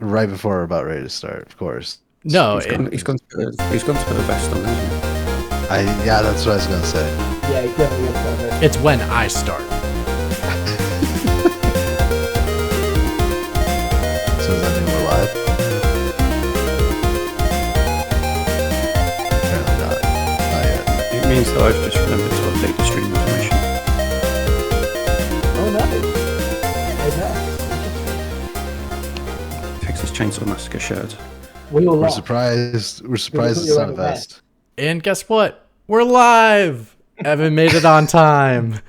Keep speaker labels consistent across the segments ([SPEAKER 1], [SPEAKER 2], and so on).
[SPEAKER 1] right before we're about ready to start, of course.
[SPEAKER 2] No,
[SPEAKER 3] he's gone to put a vest on, hasn't he?
[SPEAKER 1] Yeah, that's what I was gonna say.
[SPEAKER 4] Yeah, he definitely looks like it.
[SPEAKER 2] it's when I start.
[SPEAKER 1] So does that mean we're live? Apparently not. Not yet.
[SPEAKER 3] It means that I've just remembered to update the stream information.
[SPEAKER 4] Oh, nice.
[SPEAKER 3] Texas Chainsaw Massacre shirt.
[SPEAKER 4] We all
[SPEAKER 1] We're
[SPEAKER 4] laughed.
[SPEAKER 1] surprised. We're surprised
[SPEAKER 4] put
[SPEAKER 1] it's
[SPEAKER 4] you
[SPEAKER 1] not a
[SPEAKER 4] on the
[SPEAKER 1] vest.
[SPEAKER 2] And guess what? We're live. Evan made it on time.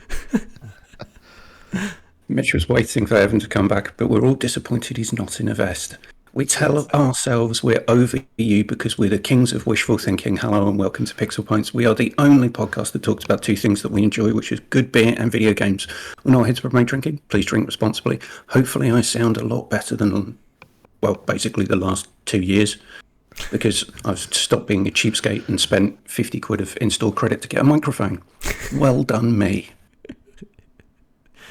[SPEAKER 3] Mitch was waiting for Evan to come back, but we're all disappointed he's not in a vest. We tell ourselves we're over you because we're the kings of wishful thinking. Hello and welcome to Pixel Pints. We are the only podcast that talks about two things that we enjoy, which is good beer and video games. We're not here to promote drinking. Please drink responsibly. Hopefully I sound a lot better than, well, basically the last 2 years, because I've stopped being a cheapskate and spent 50 quid of install credit to get a microphone. Well done, me.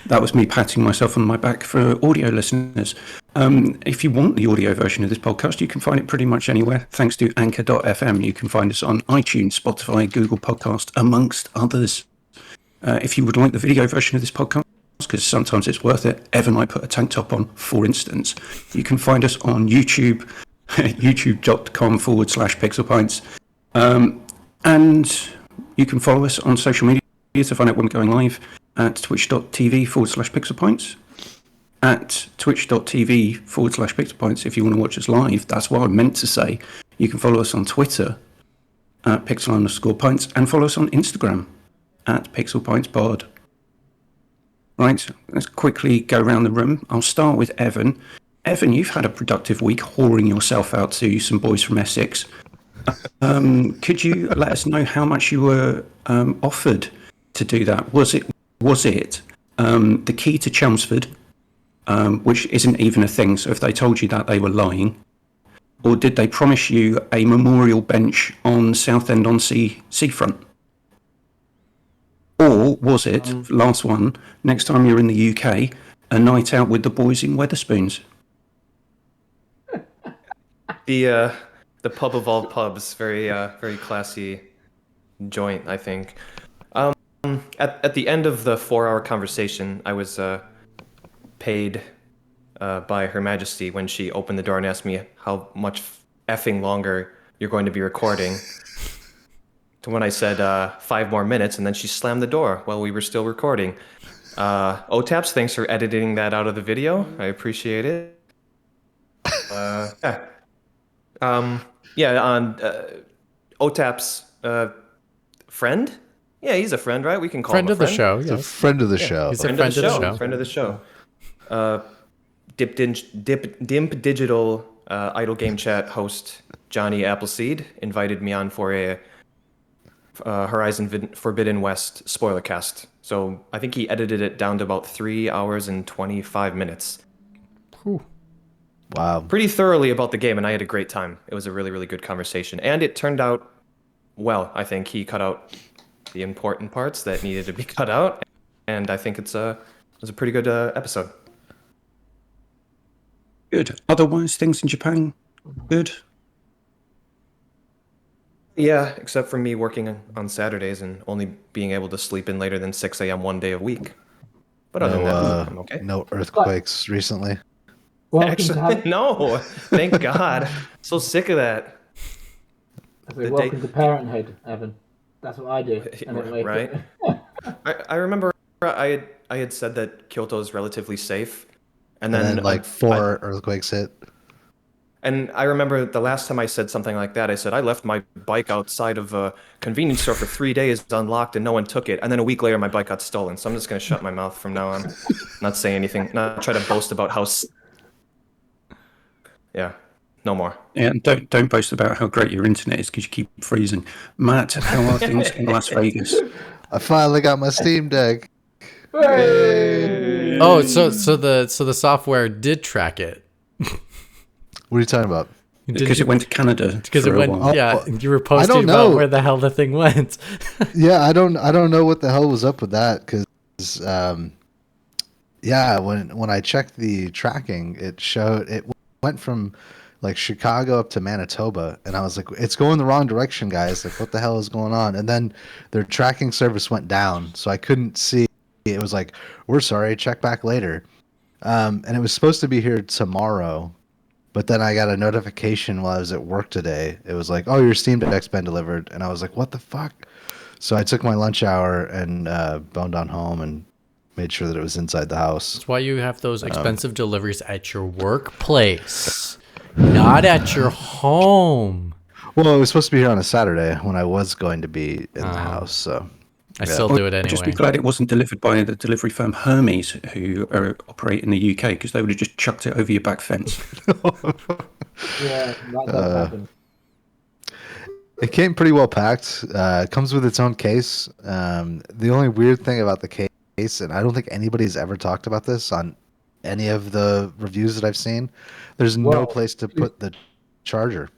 [SPEAKER 3] That was me patting myself on my back for audio listeners. If you want the audio version of this podcast, you can find it pretty much anywhere. Thanks to Anchor.fm, you can find us on iTunes, Spotify, Google Podcast, amongst others. If you would like the video version of this podcast, because sometimes it's worth it, Evan and I put a tank top on, for instance, you can find us on YouTube, youtube.com/pixelpints. And you can follow us on social media to find out when we're going live at twitch.tv/pixelpints, at twitch.tv/pixelpints if you want to watch us live. That's what I meant to say. You can follow us on Twitter at pixel_pints and follow us on Instagram at pixelpintspod. Right, let's quickly go around the room. I'll start with Evan. Evan, you've had a productive week whoring yourself out to some boys from Essex. Could you let us know how much you were offered to do that? Was it the key to Chelmsford, which isn't even a thing, so if they told you that, they were lying? Or did they promise you a memorial bench on Southend on seafront? Or was it, last one, next time you're in the UK, a night out with the boys in Wetherspoons?
[SPEAKER 5] The pub of all pubs, very classy joint, I think. At the end of the 4-hour conversation, I was paid by Her Majesty when she opened the door and asked me how much effing longer you're going to be recording. To when I said 5 more minutes, and then she slammed the door while we were still recording. OTAPS, thanks for editing that out of the video. I appreciate it. On OTAP's friend? Yeah, he's a friend, right? We can call him a friend.
[SPEAKER 2] Friend of the show,
[SPEAKER 1] It's a
[SPEAKER 2] yes.
[SPEAKER 1] friend of the show.
[SPEAKER 2] He's a friend of the show.
[SPEAKER 5] Friend of the show. Dimp Digital Idle Game Chat host Johnny Appleseed invited me on for a Horizon Forbidden West spoiler cast. So I think he edited it down to about 3 hours and 25 minutes.
[SPEAKER 2] Whew.
[SPEAKER 1] Wow.
[SPEAKER 5] Pretty thoroughly about the game, and I had a great time. It was a really, really good conversation. And it turned out well. I think he cut out the important parts that needed to be cut out. And I think it was a pretty good episode.
[SPEAKER 3] Good. Otherwise, things in Japan, good.
[SPEAKER 5] Yeah, except for me working on Saturdays and only being able to sleep in later than 6 a.m. one day a week. But other than that, I'm okay.
[SPEAKER 1] No earthquakes recently.
[SPEAKER 5] Actually, no. Thank God. So sick of that.
[SPEAKER 4] Welcome to parenthood, Evan. That's what I do. And then
[SPEAKER 5] Right. I remember I had said that Kyoto is relatively safe. And then
[SPEAKER 1] like 4 earthquakes hit.
[SPEAKER 5] And I remember the last time I said something like that, I said, I left my bike outside of a convenience store for 3 days unlocked and no one took it. And then a week later, my bike got stolen. So I'm just going to shut my mouth from now on. Not say anything. Not try to boast about how... Yeah, no more.
[SPEAKER 3] Yeah, and don't boast about how great your internet is because you keep freezing. Matt, how are things in Las Vegas?
[SPEAKER 1] I finally got my SteamDeck.
[SPEAKER 4] Hey!
[SPEAKER 2] Oh, so the software did track it.
[SPEAKER 1] What are you talking about?
[SPEAKER 3] Because it went to Canada.
[SPEAKER 2] Because it went.
[SPEAKER 1] while.
[SPEAKER 2] Yeah, you were
[SPEAKER 1] I
[SPEAKER 2] posting
[SPEAKER 1] don't
[SPEAKER 2] about
[SPEAKER 1] know.
[SPEAKER 2] where the hell the thing went.
[SPEAKER 1] Yeah, I don't know what the hell was up with that because, yeah, when I checked the tracking, it showed it went from like Chicago up to Manitoba, and I was like, it's going the wrong direction, guys. Like, what the hell is going on? And then their tracking service went down, so I couldn't see. It was like, we're sorry, check back later. And it was supposed to be here tomorrow, but then I got a notification while I was at work today. It was like, oh, your Steam Deck's been delivered, and I was like, what the fuck? So I took my lunch hour and boned on home and made sure that it was inside the house.
[SPEAKER 2] That's why you have those expensive deliveries at your workplace, not at your home.
[SPEAKER 1] Well, it was supposed to be here on a Saturday when I was going to be in the house, so...
[SPEAKER 2] I still do it anyway.
[SPEAKER 3] Just be glad it wasn't delivered by the delivery firm Hermes, who operate in the UK, because they would have just chucked it over your back fence.
[SPEAKER 4] Yeah, that does happen.
[SPEAKER 1] It came pretty well packed. It comes with its own case. The only weird thing about the case, and I don't think anybody's ever talked about this on any of the reviews that I've seen, there's no place to put the charger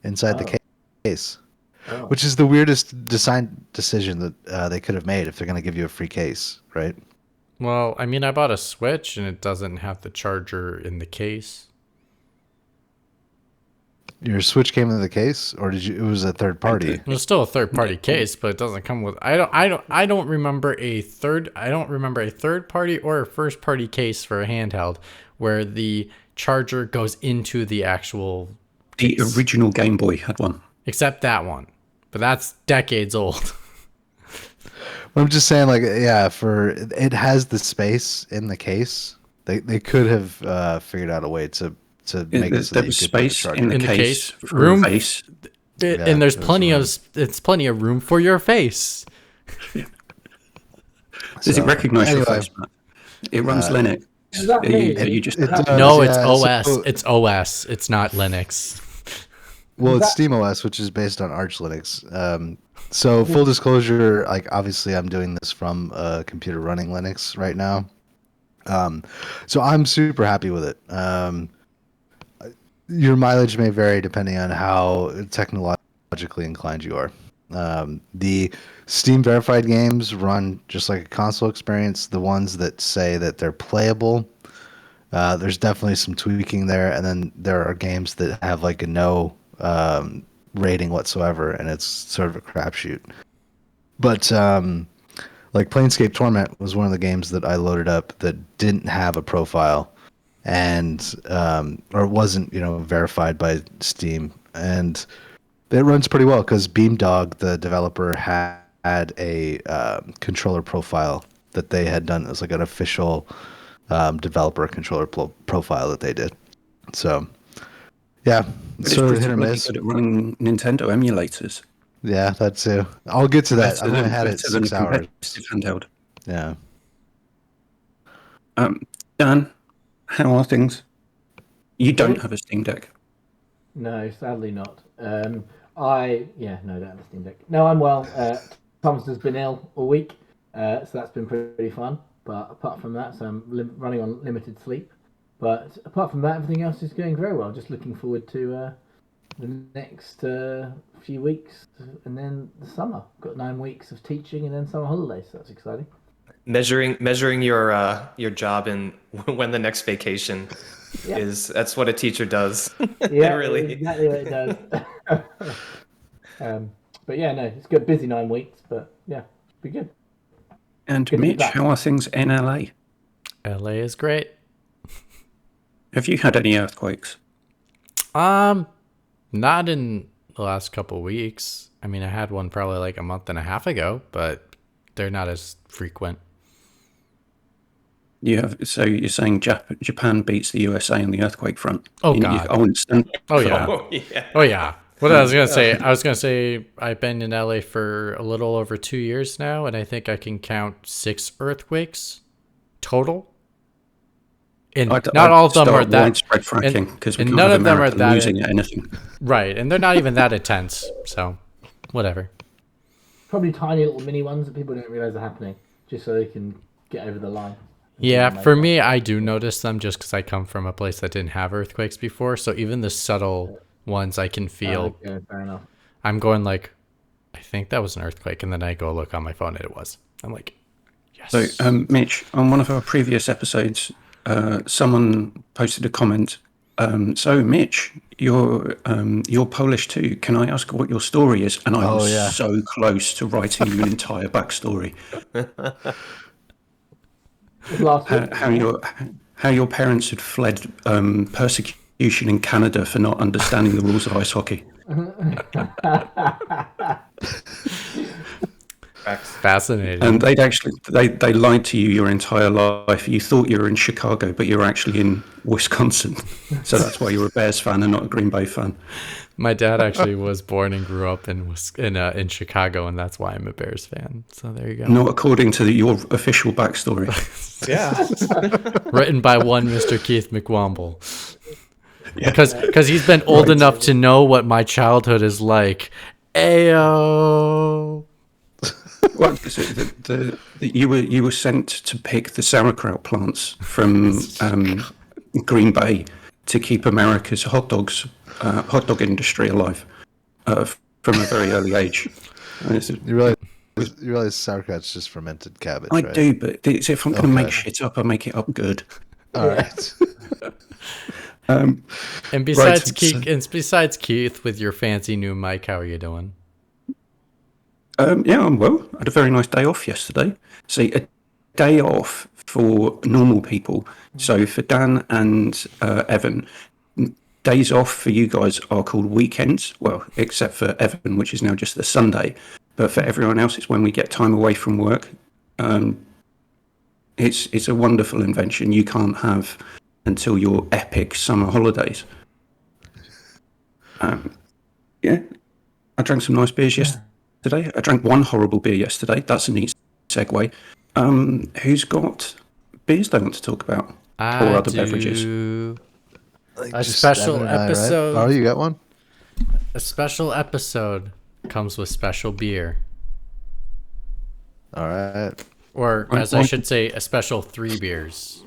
[SPEAKER 1] inside the case.
[SPEAKER 4] Oh.
[SPEAKER 1] Which is the weirdest design decision that they could have made if they're going to give you a free case, right?
[SPEAKER 2] Well, I mean, I bought a Switch and it doesn't have the charger in the case.
[SPEAKER 1] Your Switch came in the case, or did you? It was a third party.
[SPEAKER 2] It was still a third-party case, but it doesn't come with. I don't remember a third party or a first-party case for a handheld where the charger goes into the actual.
[SPEAKER 3] The original Game Boy had one.
[SPEAKER 2] Except that one, but that's decades old.
[SPEAKER 1] I'm just saying, like, yeah, it has the space in the case. They could have figured out a way to make it so
[SPEAKER 3] there
[SPEAKER 1] that
[SPEAKER 3] was
[SPEAKER 1] you could put the
[SPEAKER 3] space
[SPEAKER 1] charger
[SPEAKER 3] in the case for a face.
[SPEAKER 2] And there's plenty of room for your face.
[SPEAKER 3] Does it recognize your
[SPEAKER 1] anyway,
[SPEAKER 3] face, Matt? It runs Linux.
[SPEAKER 4] Does that mean-
[SPEAKER 3] You just
[SPEAKER 2] No, it's
[SPEAKER 1] yeah,
[SPEAKER 2] OS.
[SPEAKER 1] so-
[SPEAKER 2] It's OS. It's not Linux.
[SPEAKER 1] Well, it's SteamOS, which is based on Arch Linux. So full disclosure, like obviously I'm doing this from a computer running Linux right now. So I'm super happy with it. Your mileage may vary depending on how technologically inclined you are. The Steam verified games run just like a console experience. The ones that say that they're playable, there's definitely some tweaking there. And then there are games that have like a no rating whatsoever, and it's sort of a crapshoot. But like Planescape Torment was one of the games that I loaded up that didn't have a profile, and or wasn't verified by Steam, and it runs pretty well because Beamdog, the developer, had a controller profile that they had done. It was like an official developer controller profile that they did. So yeah, it's sort of hit or miss.
[SPEAKER 3] Good at running Nintendo emulators.
[SPEAKER 1] Yeah, that too. I'll get to that. I've only had it 6 hours.
[SPEAKER 3] Handheld.
[SPEAKER 1] Yeah.
[SPEAKER 3] Dan, how are things? You don't have a Steam Deck.
[SPEAKER 4] No, sadly not. No, don't have a Steam Deck. No, I'm well. Thomas has been ill all week, so that's been pretty fun. But apart from that, so I'm running on limited sleep. But apart from that, everything else is going very well. Just looking forward to the next few weeks, and then the summer. Got 9 weeks of teaching, and then summer holidays. So that's exciting.
[SPEAKER 5] Measuring your job and when the next vacation is. That's what a teacher does.
[SPEAKER 4] Yeah,
[SPEAKER 5] really.
[SPEAKER 4] Exactly what it does. But yeah, no, it's good. Busy 9 weeks, but yeah, be good.
[SPEAKER 3] And
[SPEAKER 4] Good to be
[SPEAKER 3] Mitch,
[SPEAKER 4] back.
[SPEAKER 3] how are things in LA?
[SPEAKER 2] LA is great.
[SPEAKER 3] Have you had any earthquakes?
[SPEAKER 2] Not in the last couple weeks. I mean, I had one probably like a month and a half ago, but they're not as frequent.
[SPEAKER 3] So you're saying Japan beats the USA on the earthquake front?
[SPEAKER 2] Oh, God.
[SPEAKER 3] Instant.
[SPEAKER 2] Oh yeah.
[SPEAKER 5] Oh yeah.
[SPEAKER 2] Oh yeah. What I was gonna say, I've been in LA for a little over 2 years now, and I think I can count 6 earthquakes total. And not all of them are that
[SPEAKER 3] widespread fracking because we
[SPEAKER 2] and
[SPEAKER 3] can't
[SPEAKER 2] none
[SPEAKER 3] have
[SPEAKER 2] of them are
[SPEAKER 3] America
[SPEAKER 2] that
[SPEAKER 3] losing at anything.
[SPEAKER 2] right, and they're not even that intense. So, whatever.
[SPEAKER 4] Probably tiny little mini ones that people don't realize are happening, just so they can get over the line.
[SPEAKER 2] Yeah, for me, I do notice them just because I come from a place that didn't have earthquakes before. So even the subtle ones, I can feel.
[SPEAKER 4] Okay, fair enough.
[SPEAKER 2] I'm going like, I think that was an earthquake, and then I go look on my phone, and it was. I'm like, yes.
[SPEAKER 3] So, Mitch, on one of our previous episodes, someone posted a comment So Mitch, you're Polish too. Can I ask what your story is? And I was so close to writing you an entire backstory.
[SPEAKER 4] Last week,
[SPEAKER 3] How your parents had fled persecution in Canada for not understanding the rules of ice hockey.
[SPEAKER 2] Fascinating.
[SPEAKER 3] And they lied to you your entire life. You thought you were in Chicago, but you were actually in Wisconsin. So that's why you're a Bears fan and not a Green Bay fan.
[SPEAKER 2] My dad actually was born and grew up in Chicago, and that's why I'm a Bears fan. So there you go.
[SPEAKER 3] Not according to your official backstory.
[SPEAKER 5] Yeah.
[SPEAKER 2] Written by one Mr. Keith McWomble. Because he's been old enough to know what my childhood is like. Ayo.
[SPEAKER 3] Well, you were sent to pick the sauerkraut plants from Green Bay to keep America's hot dog industry alive from a very early age.
[SPEAKER 1] You realize sauerkraut's just fermented cabbage,
[SPEAKER 3] I
[SPEAKER 1] right?
[SPEAKER 3] do, but if I'm going to make shit up, I make it up good.
[SPEAKER 1] All right.
[SPEAKER 2] And besides Keith, with your fancy new mic, how are you doing?
[SPEAKER 3] Yeah, I'm well. I had a very nice day off yesterday. See, a day off for normal people. So for Dan and Evan, days off for you guys are called weekends. Well, except for Evan, which is now just the Sunday. But for everyone else, it's when we get time away from work. It's a wonderful invention you can't have until your epic summer holidays. Yeah, I drank some nice beers yesterday. I drank one horrible beer yesterday. That's a neat segue. Who's got beers they want to talk about? Or other beverages?
[SPEAKER 2] A special episode.
[SPEAKER 1] Right? Oh, you got one?
[SPEAKER 2] A special episode comes with special beer.
[SPEAKER 1] All right.
[SPEAKER 2] Or, as I should say, a special 3 beers.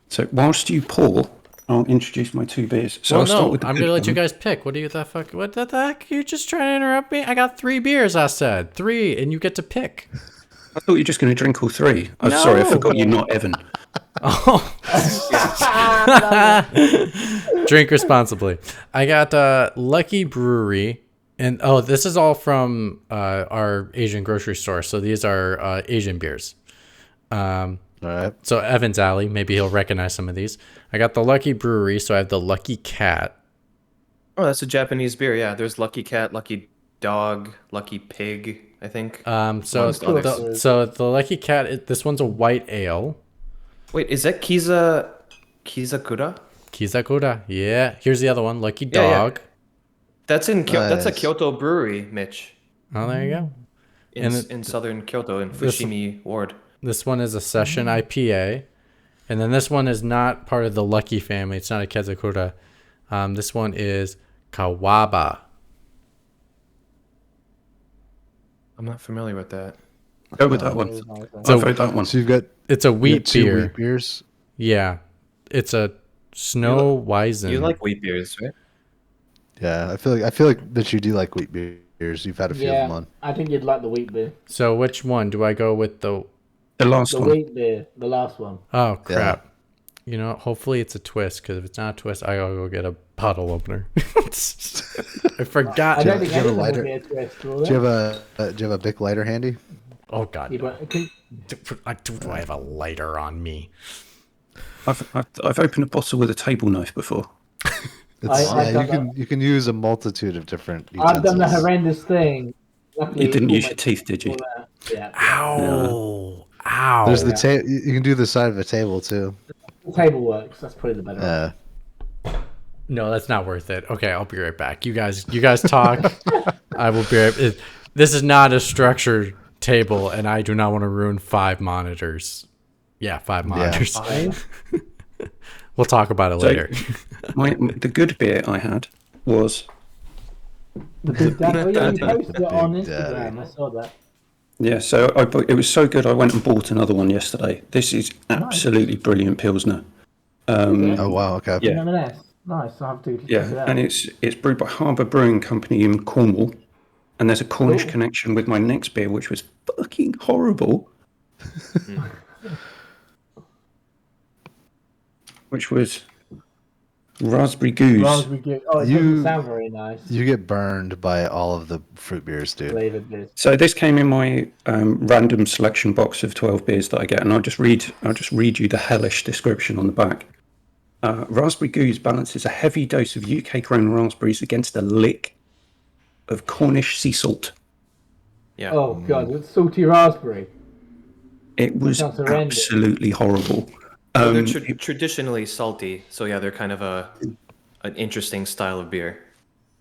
[SPEAKER 3] So, whilst you pour, I'll introduce my 2 beers. So
[SPEAKER 2] I'm going to let you guys pick. What the heck? You just trying to interrupt me? I got 3 beers, I said. 3, and you get to pick.
[SPEAKER 3] I thought you were just going to drink all 3. I'm
[SPEAKER 2] No.
[SPEAKER 3] sorry, I forgot you're not Evan.
[SPEAKER 2] Oh. Drink responsibly. I got Lucky Brewery. And this is all from our Asian grocery store. So these are Asian beers.
[SPEAKER 1] All right.
[SPEAKER 2] So Evan's alley. Maybe he'll recognize some of these. I got the Lucky Brewery. So I have the Lucky Cat.
[SPEAKER 5] Oh, that's a Japanese beer. Yeah, there's Lucky Cat, Lucky Dog, Lucky Pig, I think.
[SPEAKER 2] So the Lucky Cat. This one's a white ale.
[SPEAKER 5] Wait, is that Kizakura?
[SPEAKER 2] Kizakura. Yeah. Here's the other one. Lucky Dog.
[SPEAKER 5] Yeah. That's in that's a
[SPEAKER 1] Nice.
[SPEAKER 5] Kyoto brewery, Mitch.
[SPEAKER 2] Oh, there you go.
[SPEAKER 5] In southern Kyoto, in Fushimi Ward.
[SPEAKER 2] This one is a session IPA. And then this one is not part of the Lucky family. It's not a Kizakura. This one is Kawaba.
[SPEAKER 5] I'm not familiar with that.
[SPEAKER 3] Go with that one.
[SPEAKER 2] So-
[SPEAKER 3] I'll vote that one.
[SPEAKER 1] So you've got
[SPEAKER 2] It's a
[SPEAKER 1] you got
[SPEAKER 2] wheat
[SPEAKER 1] 2
[SPEAKER 2] beer.
[SPEAKER 1] wheat beers.
[SPEAKER 2] Yeah. It's a Snow Weizen.
[SPEAKER 5] You like wheat beers, right?
[SPEAKER 1] Yeah, I feel like that you do like wheat beers. You've had a few of them on.
[SPEAKER 4] I think you'd like the wheat beer.
[SPEAKER 2] So which one? Do I go with the...
[SPEAKER 3] The last
[SPEAKER 4] The
[SPEAKER 3] one.
[SPEAKER 4] wheat beer, the last one.
[SPEAKER 2] Oh, crap. You know, hopefully it's a twist, because if it's not a twist, I gotta go get a bottle opener. I forgot.
[SPEAKER 4] I don't think
[SPEAKER 1] do you have a
[SPEAKER 4] anything will
[SPEAKER 1] lighter?
[SPEAKER 4] be a twist, will
[SPEAKER 1] Do you
[SPEAKER 4] there?
[SPEAKER 1] have a Bic lighter handy?
[SPEAKER 2] Oh, God.
[SPEAKER 4] Yeah,
[SPEAKER 2] No.
[SPEAKER 4] but can-
[SPEAKER 2] Do I have a lighter on me?
[SPEAKER 3] I've opened a bottle with a table knife before.
[SPEAKER 4] I've done
[SPEAKER 1] You can use a multitude of different
[SPEAKER 4] I've done the
[SPEAKER 1] utensils.
[SPEAKER 4] horrendous thing. Luckily,
[SPEAKER 3] You didn't
[SPEAKER 4] all
[SPEAKER 3] use
[SPEAKER 4] my
[SPEAKER 3] your teeth, did you?
[SPEAKER 4] all that- Yeah.
[SPEAKER 2] Ow. Ow.
[SPEAKER 1] There's the you can do the side of a table too.
[SPEAKER 4] The table works. That's probably the better.
[SPEAKER 2] No, that's not worth it. Okay, I'll be right back. You guys talk. I will be right. This is not a structured table, and I do not want to ruin 5 monitors. Yeah, 5 monitors. We'll talk about it later.
[SPEAKER 3] The good beer I had was
[SPEAKER 4] The Big Daddy. Oh, yeah, you
[SPEAKER 1] Daddy.
[SPEAKER 4] posted it on
[SPEAKER 1] Big
[SPEAKER 4] Instagram.
[SPEAKER 1] Daddy.
[SPEAKER 4] I saw that.
[SPEAKER 3] Yeah, so it was so good I went and bought another one yesterday. This is absolutely brilliant Pilsner.
[SPEAKER 1] Oh wow, okay.
[SPEAKER 3] Yeah.
[SPEAKER 4] M&S. Nice. I'll have to check it
[SPEAKER 3] Yeah,
[SPEAKER 4] out.
[SPEAKER 3] and it's brewed by Harbour Brewing Company in Cornwall. And there's a Cornish
[SPEAKER 4] Cool.
[SPEAKER 3] connection with my next beer, which was fucking horrible. Which was Raspberry Goose.
[SPEAKER 4] Raspberry Goose. Oh, it doesn't sound very nice.
[SPEAKER 1] You get burned by all of the fruit beers, dude.
[SPEAKER 4] Flavored beers.
[SPEAKER 3] So this came in my random selection box of 12 beers that I get, and I'll just read you the hellish description on the back. Raspberry Goose balances a heavy dose of UK-grown raspberries against a lick of Cornish sea salt.
[SPEAKER 5] Yeah.
[SPEAKER 4] Oh god, it's salty raspberry.
[SPEAKER 3] It was
[SPEAKER 4] sounds horrendous.
[SPEAKER 3] absolutely horrible.
[SPEAKER 5] Well, they're traditionally salty, so yeah, they're kind of an interesting style of beer.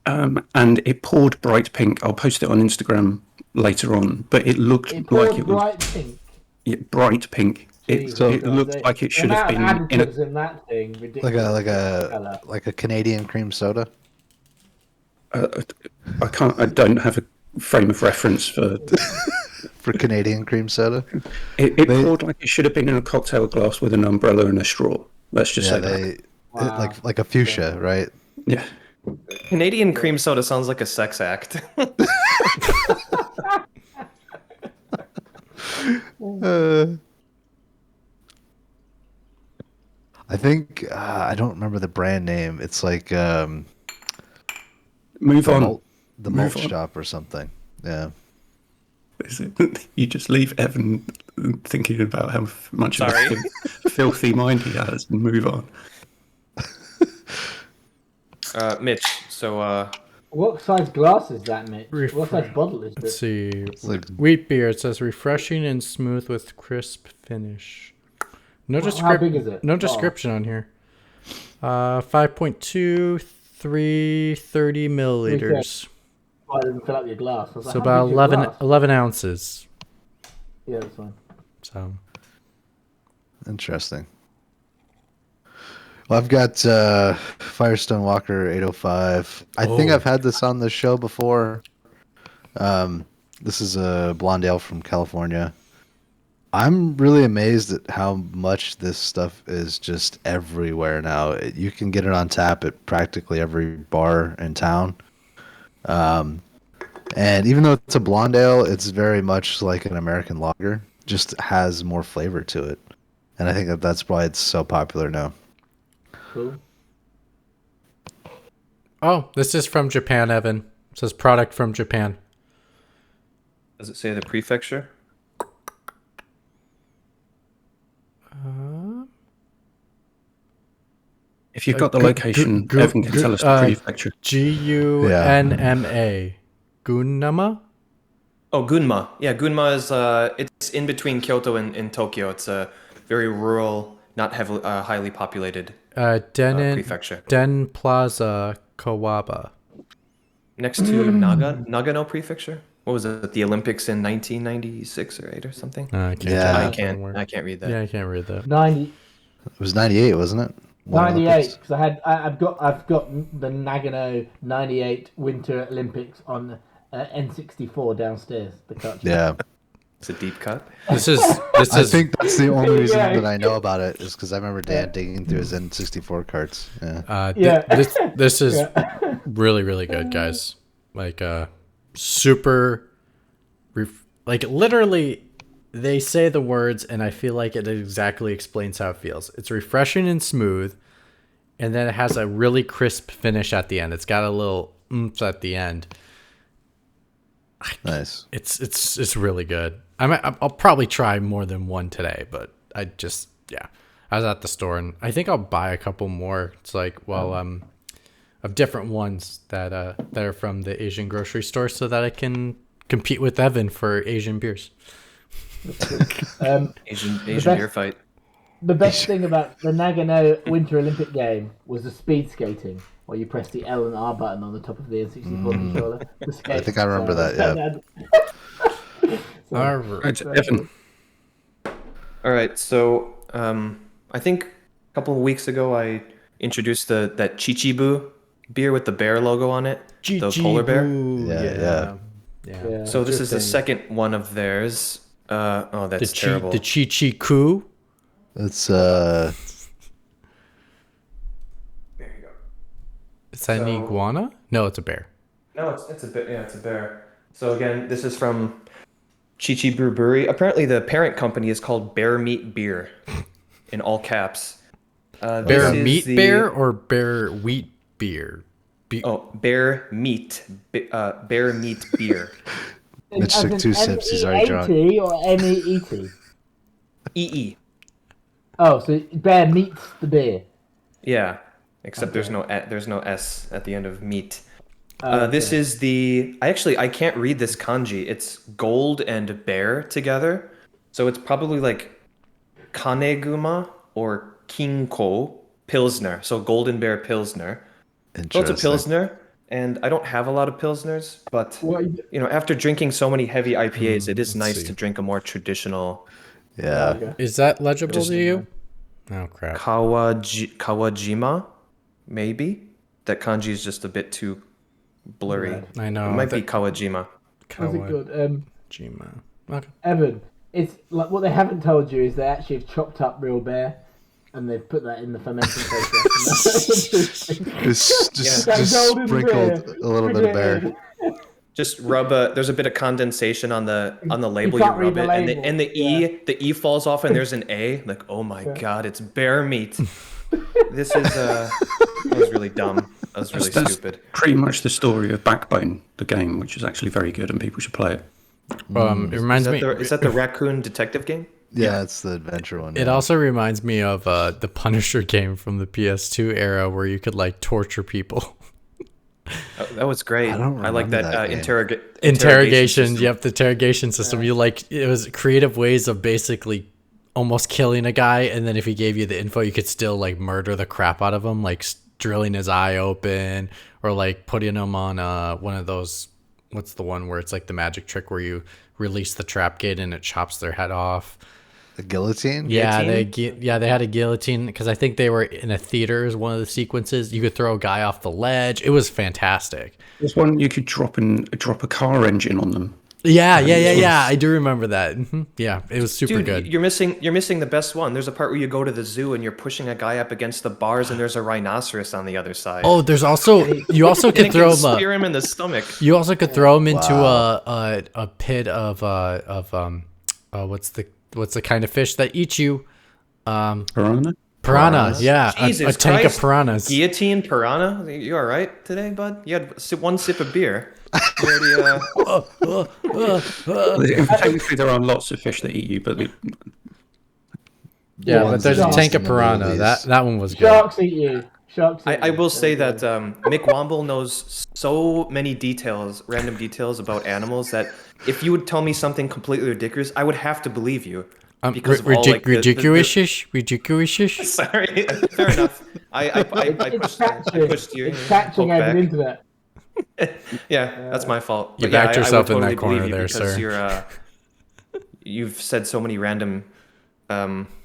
[SPEAKER 3] And it poured bright pink. I'll post it on Instagram later on, but it looked like it was
[SPEAKER 4] bright pink.
[SPEAKER 3] Yeah, bright pink. It looked like it should have been in
[SPEAKER 4] that thing. Ridiculous.
[SPEAKER 1] like a Canadian cream soda.
[SPEAKER 3] I don't have a frame of reference for
[SPEAKER 1] for Canadian cream soda.
[SPEAKER 3] It poured like it should have been in a cocktail glass with an umbrella and a straw. Let's just say that.
[SPEAKER 1] Wow. Like a fuchsia, right?
[SPEAKER 3] Yeah.
[SPEAKER 5] Canadian cream soda sounds like a sex act.
[SPEAKER 1] I think I don't remember the brand name. It's like
[SPEAKER 3] Move on.
[SPEAKER 1] The malt shop or something. Yeah.
[SPEAKER 3] You just leave Evan thinking about how much of a filthy mind he has and move on.
[SPEAKER 5] Mitch, so
[SPEAKER 4] what size glass is that, Mitch? What size bottle is
[SPEAKER 2] Let's
[SPEAKER 4] this?
[SPEAKER 2] see. Wheat beer. It says refreshing and smooth with crisp finish. No
[SPEAKER 4] How big is it?
[SPEAKER 2] No description on here. 5.2, 330 milliliters.
[SPEAKER 4] Oh, it doesn't fill up your glass.
[SPEAKER 2] So about 11 ounces.
[SPEAKER 4] Yeah, that's fine.
[SPEAKER 2] So
[SPEAKER 1] interesting. Well, I've got Firestone Walker 805. I think I've had this on the show before. This is a blonde ale from California. I'm really amazed at how much this stuff is just everywhere now. You can get it on tap at practically every bar in town. And even though it's a blonde ale, it's very much like an American lager. Just has more flavor to it. And I think that's why it's so popular now.
[SPEAKER 4] Cool.
[SPEAKER 2] Oh, this is from Japan, Evan. It says product from Japan.
[SPEAKER 5] Does it say the prefecture?
[SPEAKER 3] If you've got the location, Evan can tell us the prefecture.
[SPEAKER 2] Gunma. Gunma?
[SPEAKER 5] Oh, Gunma. Yeah, Gunma is it's in between Kyoto and Tokyo. It's a very rural, not heavily highly populated prefecture.
[SPEAKER 2] Den Plaza, Kawaba.
[SPEAKER 5] Next to Nagano Prefecture. What was it? The Olympics in 1996 or 8 or something?
[SPEAKER 2] I can't
[SPEAKER 5] read that.
[SPEAKER 2] Yeah, I can't read that.
[SPEAKER 4] 90.
[SPEAKER 1] It was 98, wasn't it?
[SPEAKER 4] 98, because I've got the Nagano 98 Winter Olympics on N64 downstairs. The cartridge.
[SPEAKER 1] Yeah.
[SPEAKER 5] It's a deep cut.
[SPEAKER 2] This is.
[SPEAKER 1] I think that's the only reason that I know about it is because I remember Dan digging through his N64 carts. Yeah.
[SPEAKER 2] This is really, really good, guys. Like super, like literally, they say the words, and I feel like it exactly explains how it feels. It's refreshing and smooth, and then it has a really crisp finish at the end. It's got a little oomph at the end.
[SPEAKER 1] Nice.
[SPEAKER 2] It's really good. I'll probably try more than one today, but I was at the store and I think I'll buy a couple more. It's like of different ones that are from the Asian grocery store so that I can compete with Evan for Asian beers.
[SPEAKER 5] Asian beer fight.
[SPEAKER 4] The best thing about the Nagano Winter Olympic game was the speed skating, where you press the L and R button on the top of the N64 controller.
[SPEAKER 1] I think I remember that, yeah.
[SPEAKER 2] All right.
[SPEAKER 3] Evan.
[SPEAKER 5] All right, so I think a couple of weeks ago I introduced that Chichibu beer with the bear logo on it, the polar bear.
[SPEAKER 1] Yeah.
[SPEAKER 5] So this is the second one of theirs. That's terrible.
[SPEAKER 2] The Chichiku.
[SPEAKER 1] It's
[SPEAKER 5] There you go.
[SPEAKER 2] Is that an iguana? No, it's a bear.
[SPEAKER 5] No, it's a bear. Yeah, it's a bear. So again, this is from Chichibu Brewery. Apparently, the parent company is called Bear Meat Beer, in all caps.
[SPEAKER 2] Bear
[SPEAKER 5] This is
[SPEAKER 2] meat
[SPEAKER 5] the-
[SPEAKER 2] beer or bear wheat beer?
[SPEAKER 5] Oh, bear meat. Bear meat beer.
[SPEAKER 1] Mitch took 2 sips. He's already drunk.
[SPEAKER 4] M-E-A-T or M-E-E-T?
[SPEAKER 5] EE.
[SPEAKER 4] Oh, so bear meets the beer.
[SPEAKER 5] Yeah, except
[SPEAKER 4] Okay.
[SPEAKER 5] there's no S at the end of meat.
[SPEAKER 4] Oh,
[SPEAKER 5] This
[SPEAKER 4] okay.
[SPEAKER 5] is the I can't read this kanji. It's gold and bear together, so it's probably like kaneguma or kinko pilsner. So golden bear pilsner. So it's a
[SPEAKER 1] Interesting.
[SPEAKER 5] pilsner, and I don't have a lot of pilsners, but
[SPEAKER 4] What-
[SPEAKER 5] after drinking so many heavy IPAs, it is
[SPEAKER 2] let's
[SPEAKER 5] nice
[SPEAKER 2] see.
[SPEAKER 5] to drink a more traditional
[SPEAKER 1] Yeah.
[SPEAKER 4] Okay.
[SPEAKER 2] Is that legible
[SPEAKER 5] Just-
[SPEAKER 2] to you? Oh crap!
[SPEAKER 5] Kawajima, maybe. That kanji is just a bit too blurry.
[SPEAKER 4] Yeah.
[SPEAKER 2] I know.
[SPEAKER 5] It might be Kawajima.
[SPEAKER 4] How's it good?
[SPEAKER 2] Kawajima. Okay.
[SPEAKER 4] Evan, it's like what they haven't told you is they actually have chopped up real bear and they've put that in the fermenting process.
[SPEAKER 1] Just
[SPEAKER 4] That golden
[SPEAKER 1] sprinkled
[SPEAKER 4] bear.
[SPEAKER 1] a little bit of bear.
[SPEAKER 5] Just rub there's a bit of condensation on the label. You
[SPEAKER 4] can't read
[SPEAKER 5] rub
[SPEAKER 4] the
[SPEAKER 5] it,
[SPEAKER 4] label.
[SPEAKER 5] and the E falls off, and there's an A. Like, oh my god, it's bear meat. This is that was really dumb. That was really
[SPEAKER 3] That's
[SPEAKER 5] stupid.
[SPEAKER 3] pretty much the story of Backbone, the game, which is actually very good and people should play it.
[SPEAKER 2] It reminds me.
[SPEAKER 5] Is that the raccoon detective game?
[SPEAKER 1] Yeah, it's the adventure one.
[SPEAKER 2] It
[SPEAKER 1] yeah.
[SPEAKER 2] also reminds me of the Punisher game from the PS2 era, where you could like torture people.
[SPEAKER 5] Oh, that was great.
[SPEAKER 1] I don't
[SPEAKER 5] like
[SPEAKER 1] remember
[SPEAKER 5] that,
[SPEAKER 1] that game.
[SPEAKER 2] Interrogation.
[SPEAKER 5] system.
[SPEAKER 2] Yep, the interrogation system. You like it was creative ways of basically almost killing a guy, and then if he gave you the info, you could still like murder the crap out of him, like drilling his eye open, or like putting him on one of those. What's the one where it's like the magic trick where you release the trap gate and it chops their head off?
[SPEAKER 1] The guillotine?
[SPEAKER 2] Yeah,
[SPEAKER 5] Guillotine?
[SPEAKER 2] they had a guillotine because I think they were in a theater as one of the sequences. You could throw a guy off the ledge. It was fantastic.
[SPEAKER 3] There's one you could drop a car engine on them.
[SPEAKER 2] Yeah. I do remember that. Yeah, it was super
[SPEAKER 5] Dude,
[SPEAKER 2] good.
[SPEAKER 5] you're missing the best one. There's a part where you go to the zoo and you're pushing a guy up against the bars, and there's a rhinoceros on the other side.
[SPEAKER 2] Oh, there's also you also
[SPEAKER 5] and
[SPEAKER 2] could
[SPEAKER 5] it
[SPEAKER 2] throw
[SPEAKER 5] can
[SPEAKER 2] him.
[SPEAKER 5] spear him in the stomach.
[SPEAKER 2] You also could throw him into a pit of what's the kind of fish that eats you?
[SPEAKER 3] Piranha?
[SPEAKER 2] Piranha. Yeah,
[SPEAKER 5] Jesus
[SPEAKER 2] a tank
[SPEAKER 5] Christ.
[SPEAKER 2] of piranhas.
[SPEAKER 5] Guillotine piranha. You all right today, bud? You had one sip of beer. You already,
[SPEAKER 3] Technically, there are lots of fish that eat you, but
[SPEAKER 2] Yeah, but
[SPEAKER 1] ones
[SPEAKER 2] there's
[SPEAKER 1] that
[SPEAKER 2] a
[SPEAKER 1] are
[SPEAKER 2] tank
[SPEAKER 1] lost
[SPEAKER 2] of
[SPEAKER 1] in the
[SPEAKER 2] piranha.
[SPEAKER 1] movies.
[SPEAKER 2] That one was good.
[SPEAKER 4] Sharks eat you. Sharks eat
[SPEAKER 5] I
[SPEAKER 4] you.
[SPEAKER 5] will say that Mick Womble knows so many random details about animals that if you would tell me something completely ridiculous, I would have to believe you. Because of all, like, the-
[SPEAKER 2] Ridiculous.
[SPEAKER 5] Sorry, fair enough. I
[SPEAKER 4] It's
[SPEAKER 5] pushed you.
[SPEAKER 4] It's catching
[SPEAKER 5] poke
[SPEAKER 4] over
[SPEAKER 5] back.
[SPEAKER 4] the internet.
[SPEAKER 5] Yeah, that's my fault.
[SPEAKER 2] You
[SPEAKER 5] But yeah,
[SPEAKER 2] backed
[SPEAKER 5] I
[SPEAKER 2] yourself
[SPEAKER 5] would
[SPEAKER 2] in
[SPEAKER 5] totally
[SPEAKER 2] that corner
[SPEAKER 5] believe you
[SPEAKER 2] there,
[SPEAKER 5] because
[SPEAKER 2] sir.
[SPEAKER 5] You've said so many random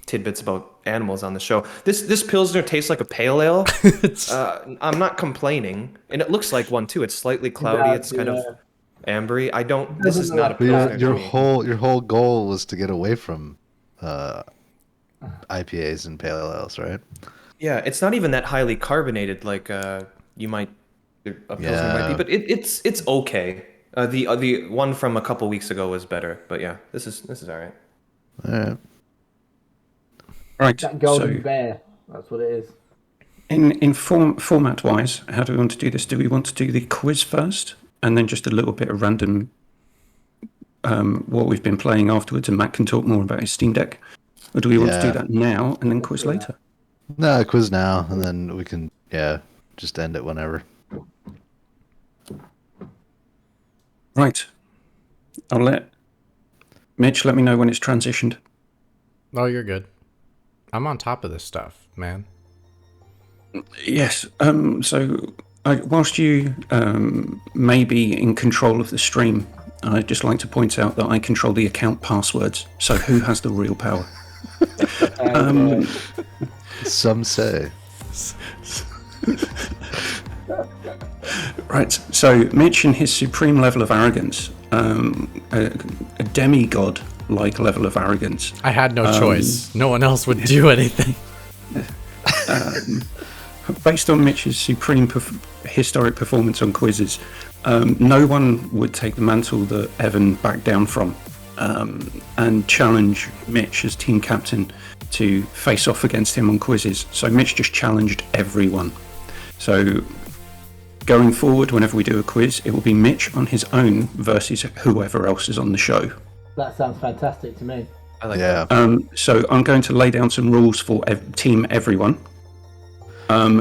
[SPEAKER 5] tidbits about animals on the show. This pilsner tastes like a pale ale. I'm not complaining, and it looks like one too. It's slightly cloudy. It's kind of ambery. This is not a
[SPEAKER 1] But
[SPEAKER 5] pilsner.
[SPEAKER 1] your
[SPEAKER 5] to me.
[SPEAKER 1] whole goal was to get away from IPAs and pale ales, right?
[SPEAKER 5] Yeah, it's not even that highly carbonated like you might a pilsner might be, but it's okay. The one from a couple weeks ago was better, but yeah, this is all right.
[SPEAKER 1] All right.
[SPEAKER 3] right.
[SPEAKER 4] That golden
[SPEAKER 3] So,
[SPEAKER 4] bear. That's what it is.
[SPEAKER 3] in format wise, how do we want to do this? Do we want to do the quiz first, and then just a little bit of random what we've been playing afterwards, and Matt can talk more about his Steam Deck, or do we want to do
[SPEAKER 1] Yeah.
[SPEAKER 3] that now and then quiz later?
[SPEAKER 1] No, quiz now, and then we can just end it whenever.
[SPEAKER 3] Right. I'll let Mitch let me know when it's transitioned.
[SPEAKER 2] Oh, you're good. I'm on top of this stuff, man.
[SPEAKER 3] Yes. So, whilst you may be in control of the stream, I'd just like to point out that I control the account passwords. So, who has the real power?
[SPEAKER 1] Some say.
[SPEAKER 3] Right. So, Mitch, in his supreme level of arrogance, a demigod-like level of arrogance,
[SPEAKER 2] I had no choice. No one else would do anything.
[SPEAKER 3] based on Mitch's supreme historic performance on quizzes, no one would take the mantle that Evan backed down from and challenge Mitch as team captain to face off against him on quizzes. So Mitch just challenged everyone. So going forward, whenever we do a quiz, it will be Mitch on his own versus whoever else is on the show.
[SPEAKER 4] That sounds fantastic to me.
[SPEAKER 5] I like that.
[SPEAKER 3] So I'm going to lay down some rules for Team Everyone.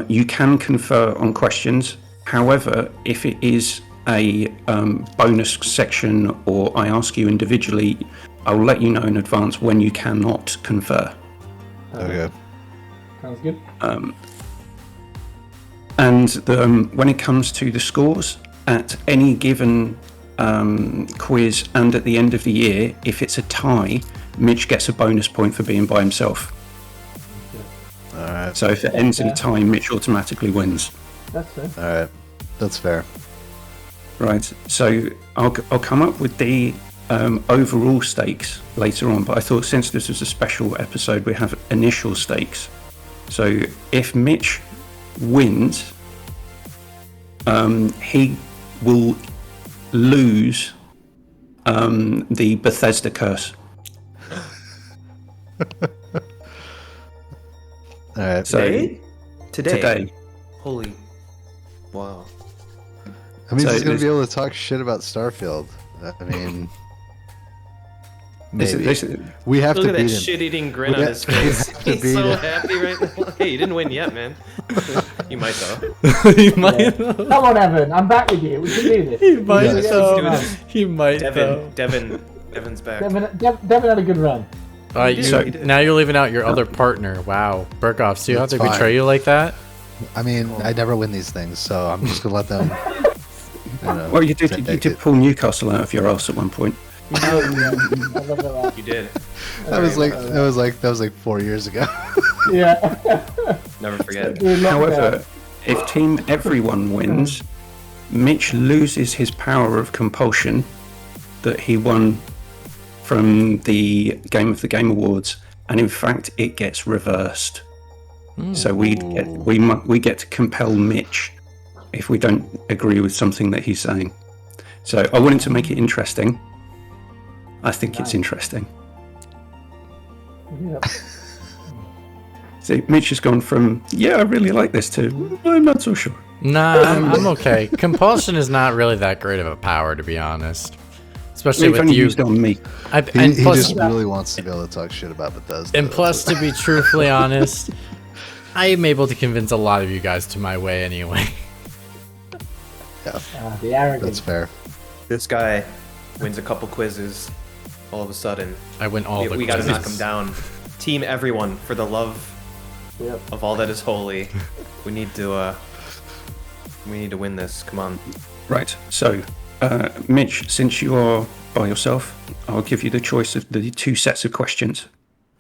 [SPEAKER 3] You can confer on questions. However, if it is a bonus section or I ask you individually, I'll let you know in advance when you cannot confer.
[SPEAKER 1] Okay.
[SPEAKER 4] Sounds good.
[SPEAKER 3] And when it comes to the scores, at any given quiz and at the end of the year, if it's a tie, Mitch gets a bonus point for being by himself.
[SPEAKER 1] All right.
[SPEAKER 3] So if it ends in a tie, Mitch automatically wins.
[SPEAKER 4] That's fair.
[SPEAKER 1] All right. That's fair.
[SPEAKER 3] Right. So I'll come up with the overall stakes later on, but I thought since this was a special episode, we have initial stakes. So if Mitch wins, he will lose the Bethesda Curse.
[SPEAKER 1] All right.
[SPEAKER 3] So
[SPEAKER 5] Today? Holy. Wow.
[SPEAKER 1] I mean,
[SPEAKER 3] So
[SPEAKER 1] he's going
[SPEAKER 3] there's-
[SPEAKER 1] to be able to talk shit about Starfield. I mean, maybe.
[SPEAKER 3] This-
[SPEAKER 1] We have
[SPEAKER 5] Look
[SPEAKER 1] to
[SPEAKER 5] at that
[SPEAKER 1] beat him.
[SPEAKER 5] shit-eating grin on
[SPEAKER 1] Yeah,
[SPEAKER 5] his face.
[SPEAKER 1] to
[SPEAKER 5] He's
[SPEAKER 1] beat
[SPEAKER 5] so
[SPEAKER 1] him.
[SPEAKER 5] happy right now. Hey, you didn't win yet, man. You might though.
[SPEAKER 2] He might.
[SPEAKER 4] Come on, Evan. I'm back with you. We can do this.
[SPEAKER 2] He might
[SPEAKER 1] Yes.
[SPEAKER 2] though.
[SPEAKER 5] Let's do this.
[SPEAKER 2] He might though.
[SPEAKER 5] Devin's back.
[SPEAKER 4] Devin had a good run.
[SPEAKER 2] All right,
[SPEAKER 5] did, he did.
[SPEAKER 2] now you're leaving out your other partner. Wow, Burkoff, so you have
[SPEAKER 1] That's
[SPEAKER 2] to betray
[SPEAKER 1] fine.
[SPEAKER 2] you like that?
[SPEAKER 1] I mean, I never win these things, so I'm just going to let them.
[SPEAKER 3] Well, you did
[SPEAKER 1] take it.
[SPEAKER 3] pull Newcastle out of your arse at one point.
[SPEAKER 4] I love that.
[SPEAKER 5] You did.
[SPEAKER 1] That was like 4 years ago.
[SPEAKER 4] Yeah.
[SPEAKER 5] Never forget.
[SPEAKER 3] However, if Team Everyone wins, Mitch loses his power of compulsion that he won from the Game of the Game Awards, and in fact, it gets reversed. So we get to compel Mitch if we don't agree with something that he's saying. So I wanted to make it interesting. I think it's interesting.
[SPEAKER 4] Yeah.
[SPEAKER 3] So Mitch has gone from, yeah, I really like this, to, I'm not so sure.
[SPEAKER 2] Nah, I'm okay. Compulsion is not really that great of a power, to be honest. Especially
[SPEAKER 3] We've
[SPEAKER 2] with
[SPEAKER 3] only
[SPEAKER 2] you.
[SPEAKER 3] used it on me.
[SPEAKER 2] And
[SPEAKER 1] He
[SPEAKER 2] plus,
[SPEAKER 1] just really wants to be able to talk shit about Bethesda.
[SPEAKER 2] and plus, to be truthfully honest, I am able to convince a lot of you guys to my way anyway.
[SPEAKER 4] The arrogance.
[SPEAKER 1] That's fair.
[SPEAKER 5] This guy wins a couple quizzes. All of a sudden,
[SPEAKER 2] I win all the
[SPEAKER 5] we gotta knock him
[SPEAKER 2] quizzes.
[SPEAKER 5] down. Team Everyone, for the love
[SPEAKER 4] Yep.
[SPEAKER 5] of all that is holy, we need to win this. Come on.
[SPEAKER 3] Right, so, Mitch, since you are by yourself, I'll give you the choice of the two sets of questions.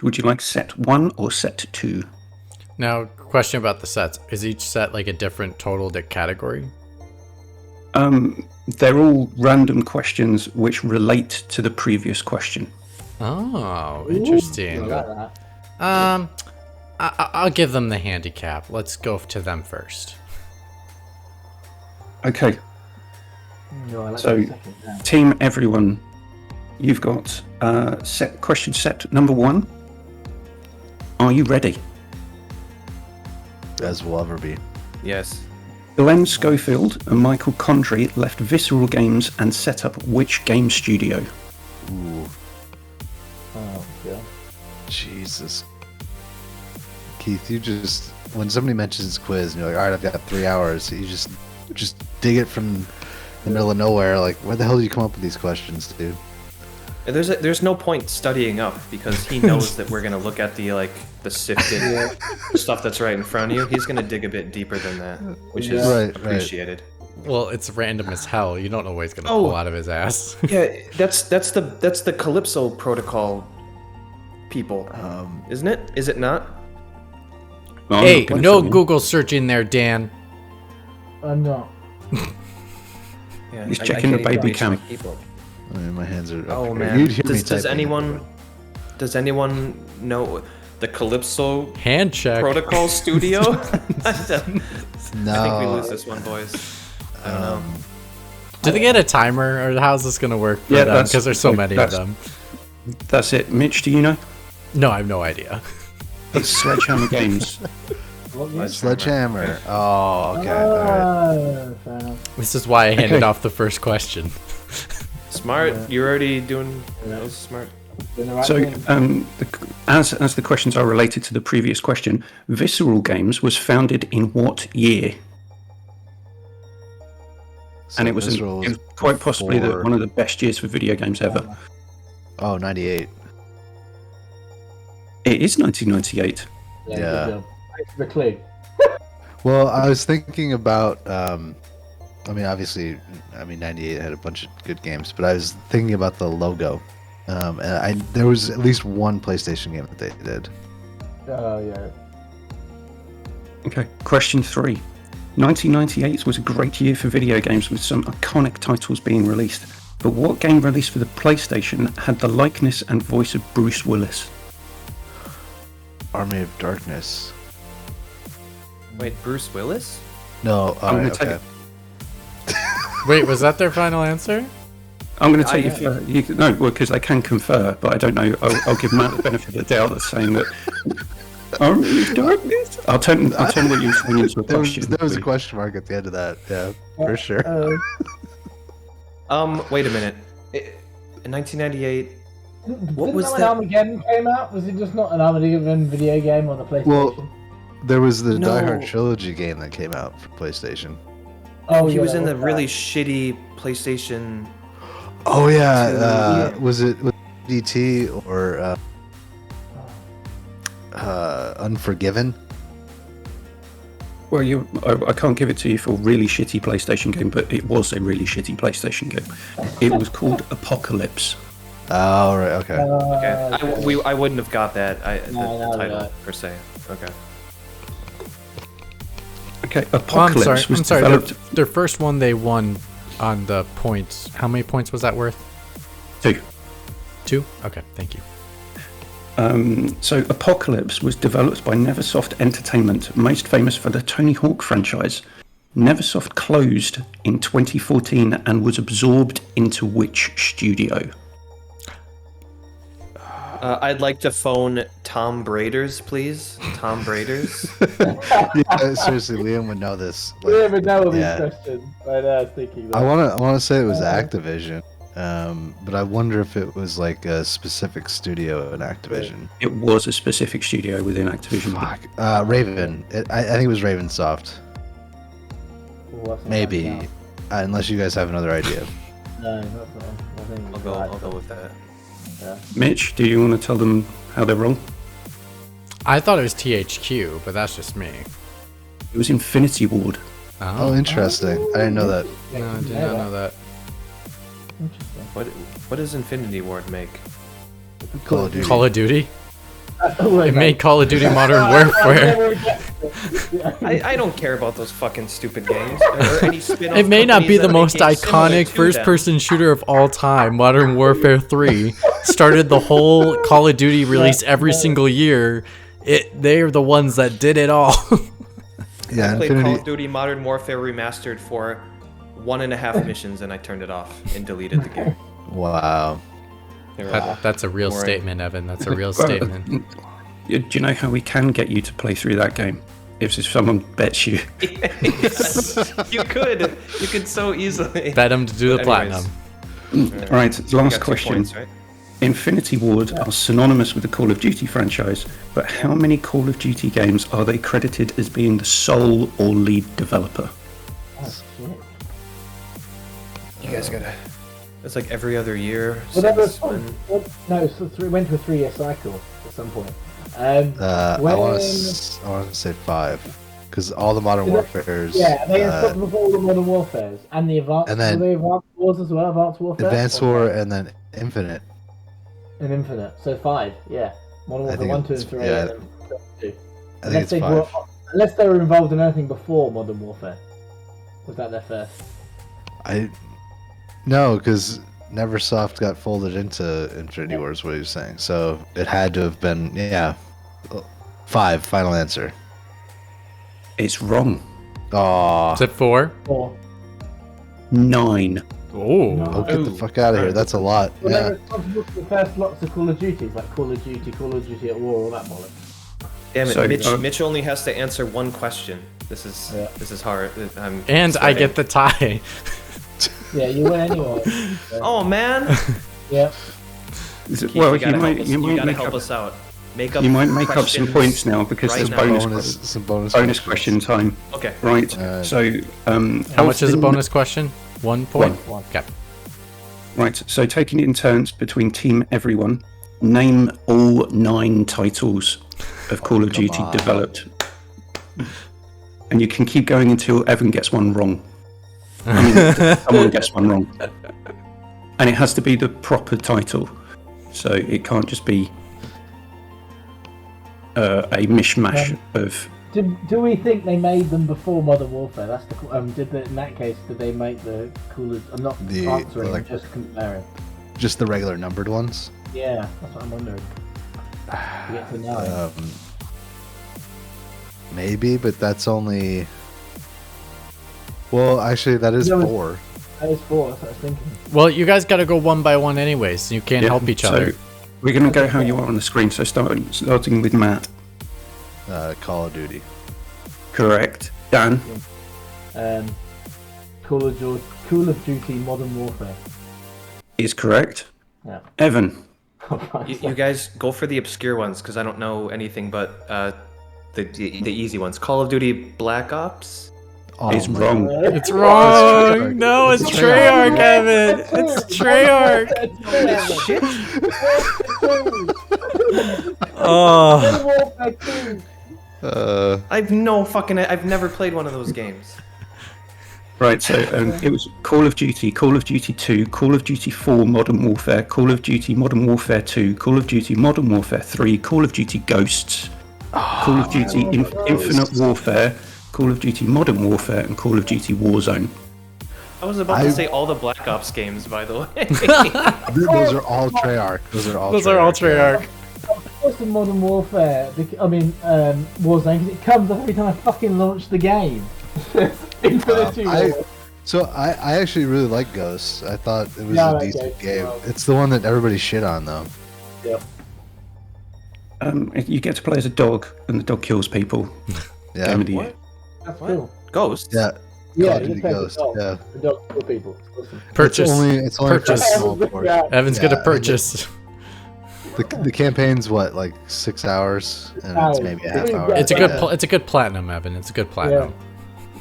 [SPEAKER 3] Would you like set 1 or set 2?
[SPEAKER 2] Now, question about the sets. Is each set like a different total category?
[SPEAKER 3] They're all random questions which relate to the previous question.
[SPEAKER 2] Oh,
[SPEAKER 4] I
[SPEAKER 2] interesting.
[SPEAKER 4] like that.
[SPEAKER 2] I'll give them the handicap. Let's go to them first.
[SPEAKER 3] Okay,
[SPEAKER 4] No, I like
[SPEAKER 3] So-
[SPEAKER 4] that second. Yeah.
[SPEAKER 3] Team Everyone, you've got question set number 1. Are you ready?
[SPEAKER 1] As will ever be.
[SPEAKER 5] Yes.
[SPEAKER 3] Glenn Schofield and Michael Condrey left Visceral Games and set up which game studio?
[SPEAKER 1] Ooh,
[SPEAKER 4] Oh, yeah.
[SPEAKER 1] Jesus. Keith, you just, when somebody mentions quiz and you're like, all right, I've got 3 hours, you just dig it from the middle of nowhere. Like, where the hell do you come up with these questions, dude?
[SPEAKER 5] And there's no point studying up because he knows that we're gonna look at the sifted stuff that's right in front of you. He's gonna dig a bit deeper than that, which is
[SPEAKER 1] Right, right.
[SPEAKER 5] appreciated.
[SPEAKER 2] Well, it's random as hell. You don't know what he's gonna
[SPEAKER 5] Oh.
[SPEAKER 2] pull out of his ass.
[SPEAKER 5] Yeah, that's the Calypso protocol people, isn't it? Is it not?
[SPEAKER 3] Oh,
[SPEAKER 2] Hey,
[SPEAKER 3] one
[SPEAKER 2] no
[SPEAKER 3] second.
[SPEAKER 2] Google searching there, Dan.
[SPEAKER 4] No.
[SPEAKER 5] Yeah,
[SPEAKER 3] He's
[SPEAKER 5] I
[SPEAKER 3] checking the
[SPEAKER 5] can't even
[SPEAKER 3] baby
[SPEAKER 5] reach my
[SPEAKER 3] cam.
[SPEAKER 5] keyboard.
[SPEAKER 1] I mean, my hands are.
[SPEAKER 5] Oh
[SPEAKER 1] okay.
[SPEAKER 5] man,
[SPEAKER 1] You'd hear me
[SPEAKER 5] does
[SPEAKER 1] typing.
[SPEAKER 5] anyone know the Calypso
[SPEAKER 2] Hand check.
[SPEAKER 5] protocol studio? I think we
[SPEAKER 1] No.
[SPEAKER 5] lose this one, boys. I don't know.
[SPEAKER 2] Do they get a timer, or how's this gonna work for
[SPEAKER 3] Yeah,
[SPEAKER 2] them?
[SPEAKER 3] that's-
[SPEAKER 2] Because there's so many of
[SPEAKER 3] that's-
[SPEAKER 2] them.
[SPEAKER 3] That's it. Mitch, do you know?
[SPEAKER 2] No, I have no idea.
[SPEAKER 3] It's Sledgehammer Games.
[SPEAKER 4] What game?
[SPEAKER 1] Sledgehammer. Oh, okay. All right.
[SPEAKER 4] Fair enough.
[SPEAKER 2] This is why I handed
[SPEAKER 3] Okay.
[SPEAKER 2] off the first question.
[SPEAKER 5] Smart.
[SPEAKER 4] Yeah.
[SPEAKER 5] You're already doing.
[SPEAKER 4] Yeah.
[SPEAKER 5] That was smart.
[SPEAKER 4] Doing the right
[SPEAKER 3] So,
[SPEAKER 4] thing.
[SPEAKER 3] as the questions are related to the previous question, Visceral Games was founded in what year?
[SPEAKER 1] So
[SPEAKER 3] And it was,
[SPEAKER 1] Visceral
[SPEAKER 3] it was quite possibly
[SPEAKER 1] before-
[SPEAKER 3] one of the best years for video games ever.
[SPEAKER 1] Oh, 98.
[SPEAKER 3] It is 1998.
[SPEAKER 4] Yeah.
[SPEAKER 1] yeah.
[SPEAKER 4] Good job. Thanks for the clue.
[SPEAKER 1] Well, I was thinking about. I mean, obviously, 98 had a bunch of good games, but I was thinking about the logo. And there was at least one PlayStation game that they did.
[SPEAKER 4] Oh yeah.
[SPEAKER 3] Okay, question 3. 1998 was a great year for video games with some iconic titles being released. But what game released for the PlayStation had the likeness and voice of Bruce Willis?
[SPEAKER 1] Army of Darkness.
[SPEAKER 5] Wait, Bruce Willis?
[SPEAKER 1] No,
[SPEAKER 3] I'm
[SPEAKER 1] alright,
[SPEAKER 3] gonna
[SPEAKER 1] okay.
[SPEAKER 2] Wait, was that their final answer?
[SPEAKER 3] I'm going to tell you, no, well, because I can confer, but I don't know. I'll give Matt the benefit of the doubt that's saying that. Army of Darkness. I'll turn what you're saying into a
[SPEAKER 1] There was,
[SPEAKER 3] question.
[SPEAKER 1] there was a question mark at the end of that. Yeah, for sure.
[SPEAKER 5] Wait a minute. In 1998.
[SPEAKER 4] What
[SPEAKER 5] was
[SPEAKER 4] was
[SPEAKER 5] that?
[SPEAKER 4] when Armageddon came out? Was it just not an Armageddon video game on the PlayStation?
[SPEAKER 1] Well, there was the
[SPEAKER 5] No.
[SPEAKER 1] Die Hard trilogy game that came out for PlayStation.
[SPEAKER 5] He
[SPEAKER 4] yeah,
[SPEAKER 5] was in
[SPEAKER 4] that
[SPEAKER 5] the really shitty PlayStation.
[SPEAKER 1] Oh yeah,
[SPEAKER 5] Yeah.
[SPEAKER 1] was it DT or Unforgiven?
[SPEAKER 3] Well, I can't give it to you for a really shitty PlayStation game, but it was a really shitty PlayStation game. It was called Apocalypse.
[SPEAKER 1] Oh right, okay.
[SPEAKER 5] Okay. I wouldn't have got that.
[SPEAKER 4] No,
[SPEAKER 5] the title
[SPEAKER 4] no.
[SPEAKER 5] per se. Okay.
[SPEAKER 3] Okay,
[SPEAKER 2] Oh, I'm
[SPEAKER 3] Apocalypse
[SPEAKER 2] sorry.
[SPEAKER 3] was
[SPEAKER 2] I'm sorry.
[SPEAKER 3] developed.
[SPEAKER 2] Their first one they won on the points. How many points was that worth?
[SPEAKER 3] 2.
[SPEAKER 2] 2? Okay, thank you.
[SPEAKER 3] So Apocalypse was developed by Neversoft Entertainment, most famous for the Tony Hawk franchise. Neversoft closed in 2014 and was absorbed into which studio?
[SPEAKER 5] I'd like to phone Tom Braders, please. Tom Braders.
[SPEAKER 1] Yeah, seriously, Liam would know this.
[SPEAKER 4] We never know all these
[SPEAKER 1] yeah.
[SPEAKER 4] questions. But I was thinking that.
[SPEAKER 1] I wanna say it was Activision, but I wonder if it was like a specific studio in Activision.
[SPEAKER 3] It was a specific studio within Activision.
[SPEAKER 1] Fuck, Raven. I think it was Ravensoft.
[SPEAKER 4] Well, that's not
[SPEAKER 1] Maybe,
[SPEAKER 4] right
[SPEAKER 1] unless you guys have another idea.
[SPEAKER 4] now. No, that's not. I think
[SPEAKER 5] I'll
[SPEAKER 4] it's
[SPEAKER 5] go.
[SPEAKER 4] right.
[SPEAKER 5] I'll go with that.
[SPEAKER 4] Yeah.
[SPEAKER 3] Mitch, do you want to tell them how they're wrong?
[SPEAKER 2] I thought it was THQ, but that's just me.
[SPEAKER 3] It was Infinity Ward.
[SPEAKER 1] Oh, interesting. I didn't know that.
[SPEAKER 2] No, I did not know that.
[SPEAKER 4] Interesting.
[SPEAKER 5] What does Infinity Ward make?
[SPEAKER 1] Call of Duty.
[SPEAKER 2] Call of Duty?
[SPEAKER 4] Oh,
[SPEAKER 2] It made Call of Duty Modern Warfare.
[SPEAKER 5] I don't care about those fucking stupid games. Or any spin-off
[SPEAKER 2] It may not be
[SPEAKER 5] companies
[SPEAKER 2] the
[SPEAKER 5] that
[SPEAKER 2] most
[SPEAKER 5] became similar
[SPEAKER 2] iconic
[SPEAKER 5] to
[SPEAKER 2] first-person shooter of all time. Modern Warfare 3 started the whole Call of Duty release every single year. They are the ones that did it all.
[SPEAKER 1] Yeah,
[SPEAKER 5] I played Call
[SPEAKER 1] Infinity.
[SPEAKER 5] of Duty Modern Warfare Remastered for 1.5 missions and I turned it off and deleted the game.
[SPEAKER 1] Wow.
[SPEAKER 5] They were
[SPEAKER 2] That's a real
[SPEAKER 5] boring.
[SPEAKER 2] statement, Evan. That's a real statement.
[SPEAKER 3] Do you know how we can get you to play through that game? If someone bets you.
[SPEAKER 5] Yes, you could so easily.
[SPEAKER 2] Bet them to do the
[SPEAKER 5] Anyways.
[SPEAKER 2] platinum.
[SPEAKER 3] All right,
[SPEAKER 5] You
[SPEAKER 3] last
[SPEAKER 5] got 2
[SPEAKER 3] question.
[SPEAKER 5] points, right?
[SPEAKER 3] Infinity Ward are synonymous with the Call of Duty franchise, but how many Call of Duty games are they credited as being the sole or lead developer?
[SPEAKER 4] Oh, shit.
[SPEAKER 5] You guys gotta. It's like every other year.
[SPEAKER 4] Well, that
[SPEAKER 5] since
[SPEAKER 4] was
[SPEAKER 5] when-
[SPEAKER 4] no, it went to a 3-year cycle at some point.
[SPEAKER 1] I
[SPEAKER 4] When-
[SPEAKER 1] want to say 5, because all the Modern Warfares.
[SPEAKER 4] Yeah, they stopped before all the Modern Warfares and the Advanced.
[SPEAKER 1] And then-
[SPEAKER 4] were they Advanced Wars as well, Advanced Warfare.
[SPEAKER 1] Advanced
[SPEAKER 4] Or-
[SPEAKER 1] War and then Infinite.
[SPEAKER 4] and Infinite. So 5, yeah. Modern
[SPEAKER 1] I
[SPEAKER 4] Warfare
[SPEAKER 1] think
[SPEAKER 4] 1, 2, and
[SPEAKER 1] it's-
[SPEAKER 4] 3.
[SPEAKER 1] yeah.
[SPEAKER 4] And then 2.
[SPEAKER 1] I think it's
[SPEAKER 4] they
[SPEAKER 1] 5.
[SPEAKER 4] were, unless they were involved in anything before Modern Warfare. Was that their first?
[SPEAKER 1] No, because Neversoft got folded into Infinity War, is what he was saying. So it had to have been, 5. Final answer.
[SPEAKER 3] It's wrong.
[SPEAKER 1] Aw.
[SPEAKER 2] Is it 4?
[SPEAKER 4] 4.
[SPEAKER 3] 9.
[SPEAKER 2] Oh.
[SPEAKER 1] Oh, get the fuck out of here. That's a lot.
[SPEAKER 4] Well, they
[SPEAKER 1] Yeah.
[SPEAKER 4] were responsible for the first lots of Call of Duties, like Call of Duty at War, all that bollocks.
[SPEAKER 5] Damn it,
[SPEAKER 3] So,
[SPEAKER 5] Mitch only has to answer one question. This is hard. I'm
[SPEAKER 2] And I
[SPEAKER 5] sweating.
[SPEAKER 2] get the tie.
[SPEAKER 4] Yeah, you win anyway.
[SPEAKER 5] Oh man!
[SPEAKER 4] Yeah.
[SPEAKER 5] Keith,
[SPEAKER 3] well,
[SPEAKER 5] you gotta help
[SPEAKER 3] you might
[SPEAKER 5] help us out. Make up.
[SPEAKER 3] You might make up some
[SPEAKER 5] questions
[SPEAKER 3] points now because
[SPEAKER 5] right
[SPEAKER 3] there's
[SPEAKER 5] now.
[SPEAKER 1] Some bonus
[SPEAKER 3] bonus
[SPEAKER 1] questions.
[SPEAKER 3] question time.
[SPEAKER 5] Okay.
[SPEAKER 3] Right. So,
[SPEAKER 2] How much is a
[SPEAKER 3] Elfin-
[SPEAKER 2] bonus question? 1 point?
[SPEAKER 4] One.
[SPEAKER 2] Okay.
[SPEAKER 3] Right. So, taking it in turns between Team Everyone, name all 9 titles of Call of Duty
[SPEAKER 1] on.
[SPEAKER 3] developed. And you can keep going until Evan gets one wrong. I mean, someone gets one wrong. And it has to be the proper title. So it can't just be a mishmash of...
[SPEAKER 4] Do we think they made them before Modern Warfare? That's the in that case, did they make the coolest? I'm not answering. I'm just comparing.
[SPEAKER 1] Just the regular numbered ones.
[SPEAKER 4] Yeah, that's what I'm wondering. To get to know.
[SPEAKER 1] Maybe, but that's only. Well, actually, that is
[SPEAKER 4] No,
[SPEAKER 1] 4.
[SPEAKER 4] That is 4. That's what I was thinking.
[SPEAKER 2] Well, you guys got to go one by one anyways. You can't help each other.
[SPEAKER 3] So we're going to go how you are on the screen. So starting with Matt.
[SPEAKER 1] Call of Duty.
[SPEAKER 3] Correct. Dan.
[SPEAKER 4] Call of Duty Modern Warfare.
[SPEAKER 3] Is correct.
[SPEAKER 4] Yeah.
[SPEAKER 3] Evan.
[SPEAKER 5] You guys go for the obscure ones because I don't know anything but the easy ones. Call of Duty Black Ops.
[SPEAKER 1] Oh,
[SPEAKER 3] Is
[SPEAKER 1] my
[SPEAKER 3] wrong.
[SPEAKER 1] God.
[SPEAKER 2] It's wrong.
[SPEAKER 1] Treyarch.
[SPEAKER 2] No, it's
[SPEAKER 1] It's
[SPEAKER 2] Treyarch,
[SPEAKER 1] Treyarch.
[SPEAKER 2] Evan. It's Treyarch.
[SPEAKER 5] Shit.
[SPEAKER 2] Oh.
[SPEAKER 4] Warfare 2.
[SPEAKER 5] I've never played one of those games.
[SPEAKER 3] Right, so it was Call of Duty, Call of Duty 2, Call of Duty 4 Modern Warfare, Call of Duty Modern Warfare 2, Call of Duty Modern Warfare 3, Call of Duty Ghosts, Call of Duty Infinite Warfare, Call of Duty Modern Warfare, and Call of Duty Warzone.
[SPEAKER 5] I was about to say all the Black Ops games, by the way.
[SPEAKER 1] Those are all Treyarch. Those are all
[SPEAKER 2] Treyarch.
[SPEAKER 4] What's the Modern Warfare? Warzone, because it comes up every time I fucking launch the game. Infinity War.
[SPEAKER 1] I actually really like Ghosts. I thought it was
[SPEAKER 4] Yeah,
[SPEAKER 1] a
[SPEAKER 4] I like
[SPEAKER 1] decent
[SPEAKER 4] Ghosts
[SPEAKER 1] game.
[SPEAKER 4] as well.
[SPEAKER 1] It's the one that everybody shit on, though.
[SPEAKER 4] Yep.
[SPEAKER 3] You get to play as a dog, and the dog kills people.
[SPEAKER 1] Yeah.
[SPEAKER 3] Game of the year.
[SPEAKER 5] What?
[SPEAKER 4] That's
[SPEAKER 5] What?
[SPEAKER 4] cool.
[SPEAKER 5] Ghosts?
[SPEAKER 1] Yeah.
[SPEAKER 4] Yeah,
[SPEAKER 1] Call of
[SPEAKER 4] you
[SPEAKER 1] Duty
[SPEAKER 4] play
[SPEAKER 1] Ghosts.
[SPEAKER 4] the dog.
[SPEAKER 1] Yeah.
[SPEAKER 4] The dog kill people. It's awesome.
[SPEAKER 2] Purchase.
[SPEAKER 1] It's only
[SPEAKER 2] Purchase.
[SPEAKER 1] for a small portion.
[SPEAKER 2] Evan's
[SPEAKER 1] Yeah,
[SPEAKER 2] gonna purchase.
[SPEAKER 1] The campaign's what, like 6 hours, and it's maybe a half hour.
[SPEAKER 2] It's a
[SPEAKER 1] but
[SPEAKER 2] good.
[SPEAKER 1] yeah.
[SPEAKER 2] It's a good platinum, Evan. It's a good platinum.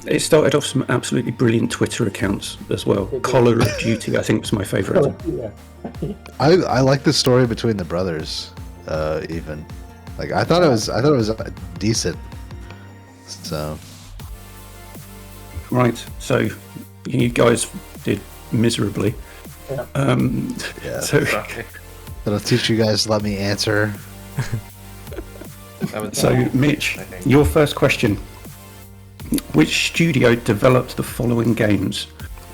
[SPEAKER 3] It started off some absolutely brilliant Twitter accounts as well. Collar of Duty, I think, was my favourite.
[SPEAKER 4] Yeah.
[SPEAKER 1] I like the story between the brothers. Even, like I thought it was decent. So
[SPEAKER 3] Right, so you guys did miserably.
[SPEAKER 4] Yeah.
[SPEAKER 1] yeah,
[SPEAKER 3] So,
[SPEAKER 1] that'll teach you guys to let me answer.
[SPEAKER 3] Mitch,
[SPEAKER 5] I think.
[SPEAKER 3] your first question. Which studio developed the following games?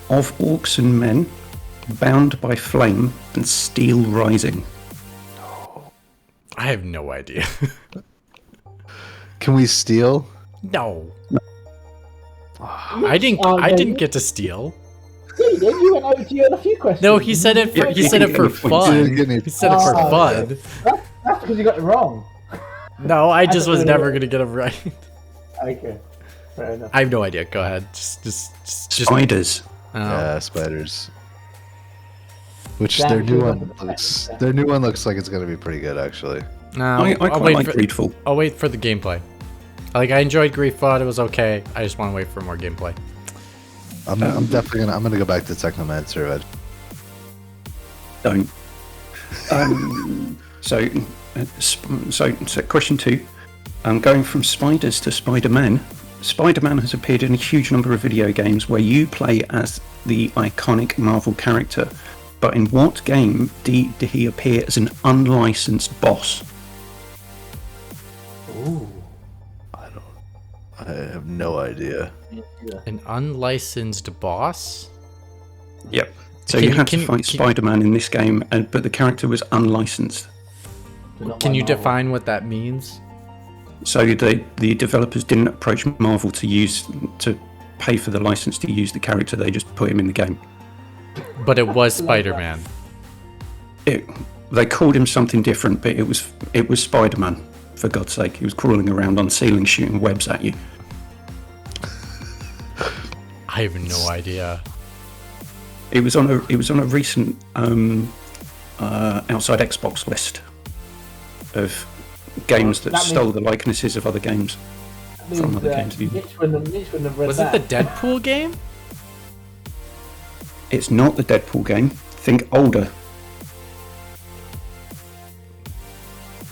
[SPEAKER 3] Of Orcs and Men, Bound by Flame, and Steel Rising?
[SPEAKER 2] I have no idea.
[SPEAKER 1] Can we steal?
[SPEAKER 2] No. I didn't get to steal.
[SPEAKER 4] See, then you went over to you on a few questions.
[SPEAKER 2] No, he said it. For,
[SPEAKER 3] Yeah,
[SPEAKER 2] he
[SPEAKER 3] you
[SPEAKER 2] said it
[SPEAKER 3] didn't
[SPEAKER 2] for
[SPEAKER 3] get any points.
[SPEAKER 2] fun.
[SPEAKER 1] You didn't get any
[SPEAKER 2] He said it for
[SPEAKER 4] points.
[SPEAKER 2] fun.
[SPEAKER 4] That's because you got it wrong.
[SPEAKER 2] No, I just was
[SPEAKER 4] don't
[SPEAKER 2] never
[SPEAKER 4] know.
[SPEAKER 2] gonna get it right.
[SPEAKER 4] Okay. Fair enough.
[SPEAKER 2] I have no idea. Go ahead. Just.
[SPEAKER 3] Spiders.
[SPEAKER 2] Oh.
[SPEAKER 1] Yeah, spiders. Which
[SPEAKER 4] Damn,
[SPEAKER 1] their new
[SPEAKER 4] sure.
[SPEAKER 1] one looks like it's gonna be pretty good, actually.
[SPEAKER 2] No,
[SPEAKER 3] I
[SPEAKER 2] I'll
[SPEAKER 3] quite
[SPEAKER 2] wait
[SPEAKER 3] like
[SPEAKER 2] for,
[SPEAKER 3] Greedful.
[SPEAKER 2] I'll wait for the gameplay. Like I enjoyed Grief Thought, it was okay. I just want to wait for more gameplay.
[SPEAKER 1] I'm definitely gonna go back to Technomancer.
[SPEAKER 3] Don't. So question 2. Going from spiders to Spider-Man. Spider-Man has appeared in a huge number of video games where you play as the iconic Marvel character. But in what game did he appear as an unlicensed boss?
[SPEAKER 4] Ooh.
[SPEAKER 1] I have no idea.
[SPEAKER 2] An unlicensed boss?
[SPEAKER 3] Yep. So
[SPEAKER 2] Can
[SPEAKER 3] you
[SPEAKER 2] you-
[SPEAKER 3] had
[SPEAKER 2] can-
[SPEAKER 3] to fight
[SPEAKER 2] can-
[SPEAKER 3] Spider-Man in this game, but the character was unlicensed.
[SPEAKER 2] Can you define what that means?
[SPEAKER 3] So the developers didn't approach Marvel to pay for the license to use the character. They just put him in the game.
[SPEAKER 2] But it was Spider-Man.
[SPEAKER 3] They called him something different, but it was Spider-Man. for God's sake. He was crawling around on ceilings shooting webs at you.
[SPEAKER 2] I have no idea.
[SPEAKER 3] It was on a recent outside Xbox list of games that stole the likenesses of other games from other games.
[SPEAKER 4] Mitch wouldn't have read
[SPEAKER 2] Was
[SPEAKER 4] that.
[SPEAKER 2] it the Deadpool game?
[SPEAKER 3] It's not the Deadpool game. Think older.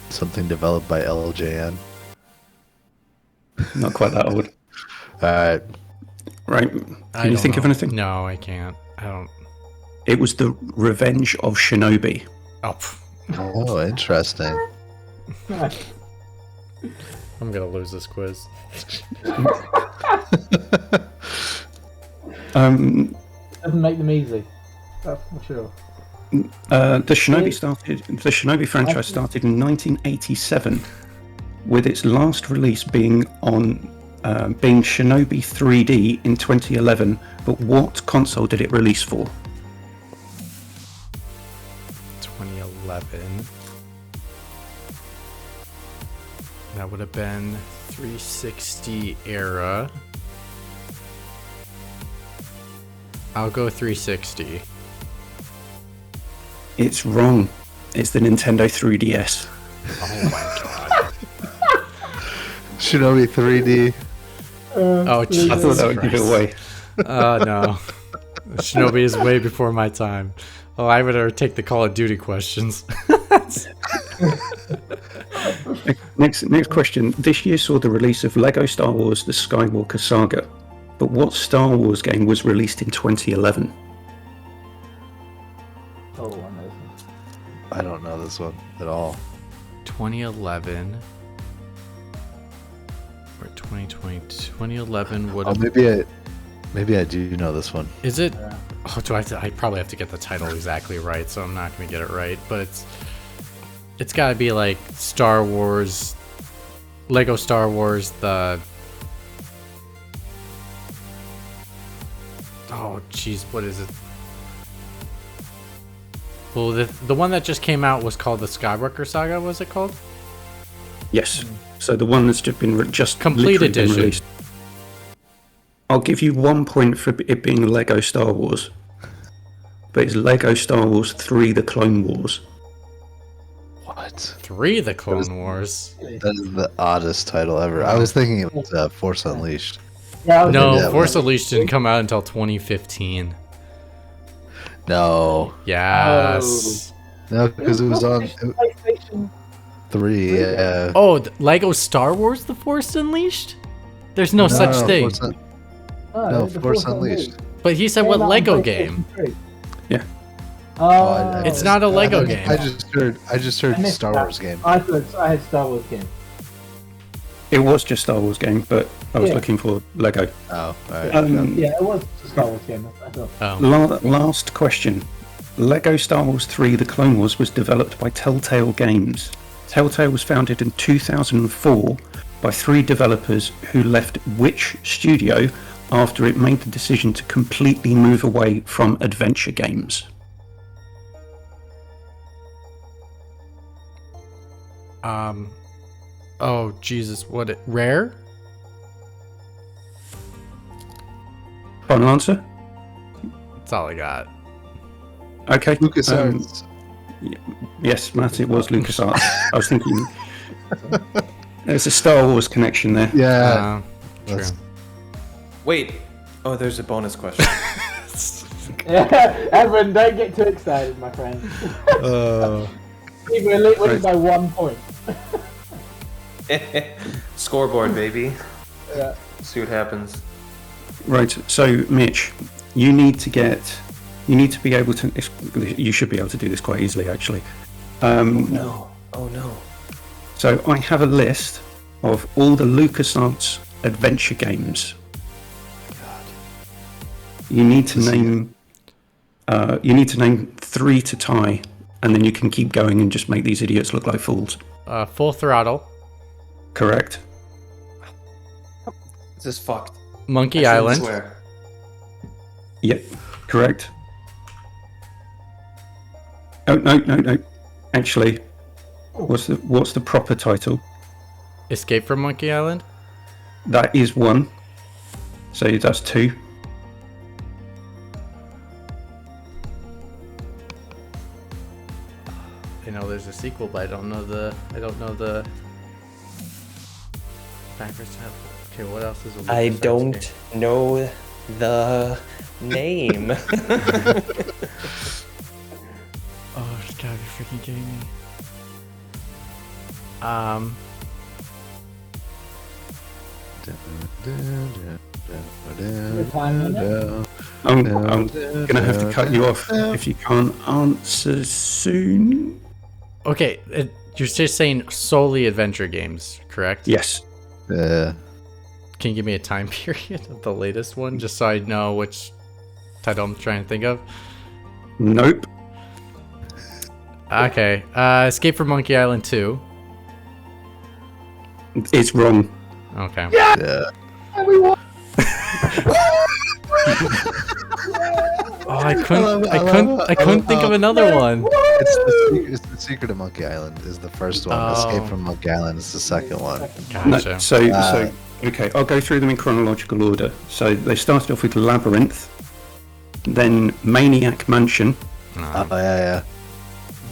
[SPEAKER 1] Something developed by LJN.
[SPEAKER 3] Not quite that old.
[SPEAKER 1] Alright.
[SPEAKER 3] Right. Can you think of anything?
[SPEAKER 2] No, I can't. I don't.
[SPEAKER 3] It was the Revenge of Shinobi.
[SPEAKER 2] Oh,
[SPEAKER 1] Oh, interesting.
[SPEAKER 2] I'm gonna lose this quiz.
[SPEAKER 4] Doesn't make them easy. That's for sure.
[SPEAKER 3] The Shinobi franchise started in 1987, with its last release being Shinobi 3D in 2011. But what console did it release for?
[SPEAKER 2] 2011. That would have been 360 era. I'll go 360.
[SPEAKER 3] It's wrong. It's the Nintendo 3DS.
[SPEAKER 2] Oh my god.
[SPEAKER 1] Shinobi 3D.
[SPEAKER 2] Oh, Jesus
[SPEAKER 3] I thought that would give it away.
[SPEAKER 2] Oh, no. Shinobi is way before my time. Oh, I better take the Call of Duty questions.
[SPEAKER 3] Next question. This year saw the release of Lego Star Wars: The Skywalker Saga. But what Star Wars game was released in 2011?
[SPEAKER 4] Oh, I know this one.
[SPEAKER 1] I don't know this one at all.
[SPEAKER 2] 2011 or 2020. 2011 would
[SPEAKER 1] Oh,
[SPEAKER 2] have.
[SPEAKER 1] maybe I do know this one.
[SPEAKER 2] Is it? Oh, do I have to? I probably have to get the title exactly right, so I'm not going to get it right. But it's got to be like Star Wars, Lego Star Wars. Oh, jeez, what is it? Well, the one that just came out was called the Skywalker Saga. Was it called?
[SPEAKER 3] Yes. So the one that's just been
[SPEAKER 2] Complete
[SPEAKER 3] literally been
[SPEAKER 2] edition.
[SPEAKER 3] released. I'll give you 1 point for it being Lego Star Wars. But it's Lego Star Wars 3: The Clone Wars.
[SPEAKER 1] What?
[SPEAKER 2] 3: The Clone Wars.
[SPEAKER 1] That is the oddest title ever. I was thinking it was Force Unleashed.
[SPEAKER 4] Yeah, I was
[SPEAKER 2] No,
[SPEAKER 1] Yeah,
[SPEAKER 2] Force Unleashed didn't come out until 2015.
[SPEAKER 1] No.
[SPEAKER 2] Yes.
[SPEAKER 1] No, because it was on
[SPEAKER 4] PlayStation.
[SPEAKER 1] 3. Yeah.
[SPEAKER 2] Oh, Lego Star Wars: The Force Unleashed? There's no such thing.
[SPEAKER 1] No,
[SPEAKER 4] the
[SPEAKER 1] Force
[SPEAKER 4] Force
[SPEAKER 1] Unleashed.
[SPEAKER 2] But he said,
[SPEAKER 4] Came
[SPEAKER 2] what
[SPEAKER 4] out on
[SPEAKER 2] Lego
[SPEAKER 4] PlayStation
[SPEAKER 2] game?
[SPEAKER 4] 3.
[SPEAKER 3] Yeah.
[SPEAKER 4] Oh,
[SPEAKER 2] It's not a Lego game.
[SPEAKER 1] I just heard
[SPEAKER 4] I missed
[SPEAKER 1] Star
[SPEAKER 4] that.
[SPEAKER 1] Wars game.
[SPEAKER 4] I thought I had Star Wars game.
[SPEAKER 3] It was just Star Wars game, but I was
[SPEAKER 4] Yeah.
[SPEAKER 3] looking for Lego.
[SPEAKER 1] Oh, alright.
[SPEAKER 4] Yeah, it was a Star Wars game. I thought.
[SPEAKER 2] Oh.
[SPEAKER 3] Last question. Lego Star Wars 3: The Clone Wars was developed by Telltale Games. Telltale was founded in 2004 by 3 developers who left which studio after it made the decision to completely move away from adventure games?
[SPEAKER 2] Oh, Jesus. Rare?
[SPEAKER 3] Final answer?
[SPEAKER 2] That's all I got.
[SPEAKER 3] Okay.
[SPEAKER 1] LucasArts.
[SPEAKER 3] Yes, Matt, it was LucasArts. I was thinking there's a Star Wars connection there.
[SPEAKER 1] Yeah.
[SPEAKER 2] True.
[SPEAKER 1] That's-
[SPEAKER 5] Wait. Oh, there's a bonus question.
[SPEAKER 4] Everyone, don't get too excited, my friend. We're winning by 1 point.
[SPEAKER 5] Scoreboard, baby.
[SPEAKER 4] Yeah.
[SPEAKER 5] See what happens.
[SPEAKER 3] Right. So, Mitch, you need to be able to. You should be able to do this quite easily, actually.
[SPEAKER 5] No. Oh no.
[SPEAKER 3] So I have a list of all the LucasArts adventure games. You need to name. You need to name 3 to tie, and then you can keep going and just make these idiots look like fools.
[SPEAKER 2] Full Throttle.
[SPEAKER 3] Correct.
[SPEAKER 5] This is fucked.
[SPEAKER 2] Monkey
[SPEAKER 5] I shouldn't
[SPEAKER 2] Island.
[SPEAKER 5] swear.
[SPEAKER 3] Yep. Correct. Oh no. Actually, what's the proper title?
[SPEAKER 2] Escape from Monkey Island?
[SPEAKER 3] That is 1. So that's 2.
[SPEAKER 2] I know there's a sequel, but I don't know the backwards title. Okay, what else is a
[SPEAKER 5] I
[SPEAKER 2] LucasArts
[SPEAKER 5] don't
[SPEAKER 2] game?
[SPEAKER 5] know the name.
[SPEAKER 2] Oh, it's gotta be freaking kidding me.
[SPEAKER 3] I'm gonna have to cut you off if you can't answer soon.
[SPEAKER 2] Okay, you're just saying solely adventure games, correct?
[SPEAKER 3] Yes.
[SPEAKER 2] Can you give me a time period of the latest one, just so I know which title I'm trying to think of?
[SPEAKER 3] Nope.
[SPEAKER 2] Okay, Escape from Monkey Island 2.
[SPEAKER 3] It's wrong.
[SPEAKER 2] Okay.
[SPEAKER 1] Yeah.
[SPEAKER 2] Oh, I couldn't think of another one.
[SPEAKER 1] It's the Secret of Monkey Island is the first one.
[SPEAKER 2] Oh.
[SPEAKER 1] Escape from Monkey Island is the second one.
[SPEAKER 2] Gotcha.
[SPEAKER 3] No, so okay, I'll go through them in chronological order. So they started off with Labyrinth, then Maniac Mansion,
[SPEAKER 1] Oh yeah.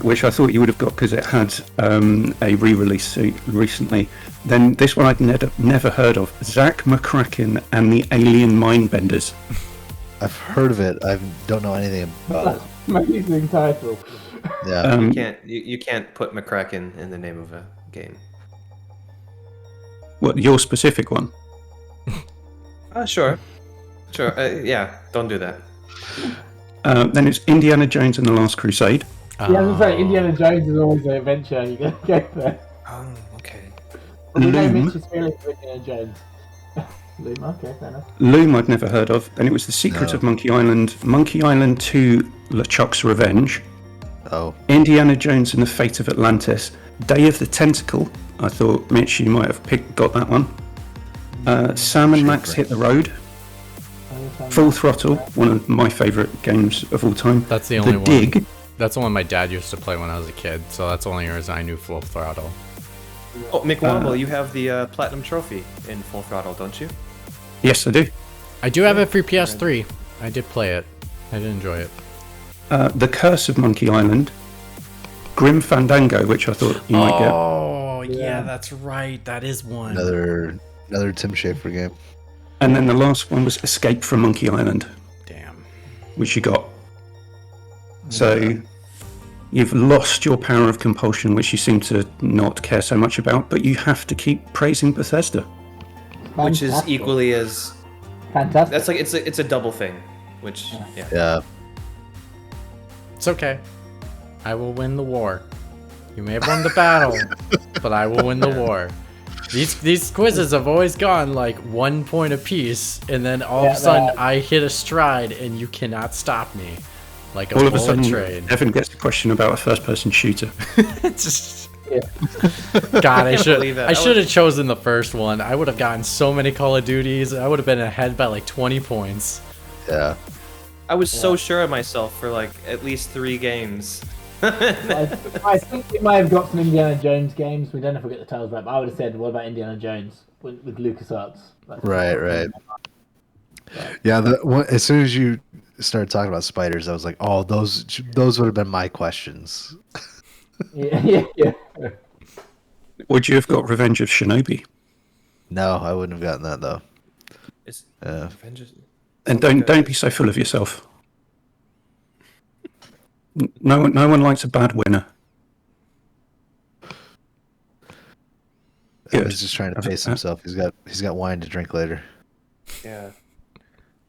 [SPEAKER 3] which I thought you would have got because it had a re-release recently. Then this one I'd never heard of, Zack McCracken and the Alien Mindbenders.
[SPEAKER 1] I've heard of it. I don't know anything about it.
[SPEAKER 4] Amazing title.
[SPEAKER 1] Yeah.
[SPEAKER 5] You can't put McCracken in the name of a game.
[SPEAKER 3] What, your specific one?
[SPEAKER 5] Sure. Yeah, don't do that.
[SPEAKER 3] Then it's Indiana Jones and the Last Crusade.
[SPEAKER 4] Yeah, I was gonna say, Indiana Jones is always an adventure. You gotta go there.
[SPEAKER 5] Okay.
[SPEAKER 4] But you know
[SPEAKER 3] Loom.
[SPEAKER 4] Mitch's feeling for Indiana Jones. Loom, okay, fair enough.
[SPEAKER 3] Loom I'd never heard of. Then it was The Secret
[SPEAKER 1] No.
[SPEAKER 3] of Monkey Island, Monkey Island 2, LeChuck's Revenge,
[SPEAKER 1] Oh.
[SPEAKER 3] Indiana Jones and the Fate of Atlantis, Day of the Tentacle. I thought, Mitch, you might have got that one. Sam and Max Hit the Road, Full Throttle, one of my favourite games of all time.
[SPEAKER 2] That's the only one.
[SPEAKER 3] Dig.
[SPEAKER 2] That's the one my dad used to play when I was a kid, so that's the only reason I knew Full Throttle.
[SPEAKER 5] Oh, McWomble, you have the Platinum Trophy in Full Throttle, don't you?
[SPEAKER 3] Yes, I do.
[SPEAKER 2] I do have it for PS3. I did play it. I did enjoy it.
[SPEAKER 3] The Curse of Monkey Island, Grim Fandango, which I thought you might get.
[SPEAKER 2] Oh, yeah, that's right. That is one.
[SPEAKER 1] Another Tim Schafer game.
[SPEAKER 3] And then the last one was Escape from Monkey Island,
[SPEAKER 2] Damn.
[SPEAKER 3] which you got. So you've lost your power of compulsion, which you seem to not care so much about, but you have to keep praising Bethesda.
[SPEAKER 5] Which is
[SPEAKER 4] Fantastic.
[SPEAKER 5] equally as.
[SPEAKER 4] Fantastic.
[SPEAKER 5] That's like it's a double thing, which yeah.
[SPEAKER 1] Yeah.
[SPEAKER 2] It's okay. I will win the war. You may have won the battle, but I will win the war. These quizzes have always gone like 1 point apiece, and then all of a sudden I hit a stride, and you cannot stop me. Like
[SPEAKER 3] All of a
[SPEAKER 2] bullet
[SPEAKER 3] sudden,
[SPEAKER 2] train.
[SPEAKER 3] Evan gets a question about a first-person shooter.
[SPEAKER 2] It's just,
[SPEAKER 4] Yeah.
[SPEAKER 2] God, I
[SPEAKER 5] can't
[SPEAKER 2] should
[SPEAKER 5] believe that.
[SPEAKER 2] I should have chosen the first one. I would have gotten so many Call of Duties. I would have been ahead by like 20 points.
[SPEAKER 1] Yeah.
[SPEAKER 5] I was so sure of myself for like at least 3 games.
[SPEAKER 4] I think we might have got some Indiana Jones games. We don't know if we get the titles right, but I would have said, what about Indiana Jones with LucasArts?
[SPEAKER 1] Right. Yeah. As soon as you started talking about spiders, I was like, oh, those would have been my questions.
[SPEAKER 4] Yeah.
[SPEAKER 3] Would you have got Revenge of Shinobi?
[SPEAKER 1] No, I wouldn't have gotten that though.
[SPEAKER 5] It's
[SPEAKER 1] Yeah.
[SPEAKER 5] Avengers.
[SPEAKER 3] And don't be so full of yourself. No one likes a bad winner.
[SPEAKER 1] I was just trying to pace himself. He's got wine to drink later.
[SPEAKER 5] Yeah.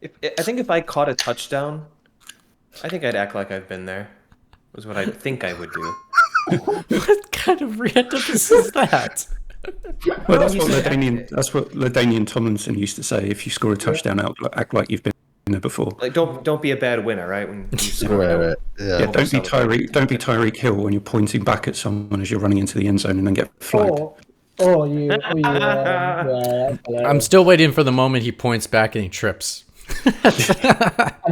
[SPEAKER 5] I think if I caught a touchdown, I think I'd act like I've been there. Was what I think I would do.
[SPEAKER 2] What kind of randomness is that?
[SPEAKER 3] Well, that's what LaDainian Tomlinson used to say. If you score a touchdown, act like you've been there before.
[SPEAKER 5] Like don't be a bad winner, right? When you score.
[SPEAKER 1] Right.
[SPEAKER 3] Yeah,
[SPEAKER 1] Yeah.
[SPEAKER 3] don't be Tyreek Hill when you're pointing back at someone as you're running into the end zone and then get flagged.
[SPEAKER 2] I'm still waiting for the moment he points back and he trips.
[SPEAKER 4] And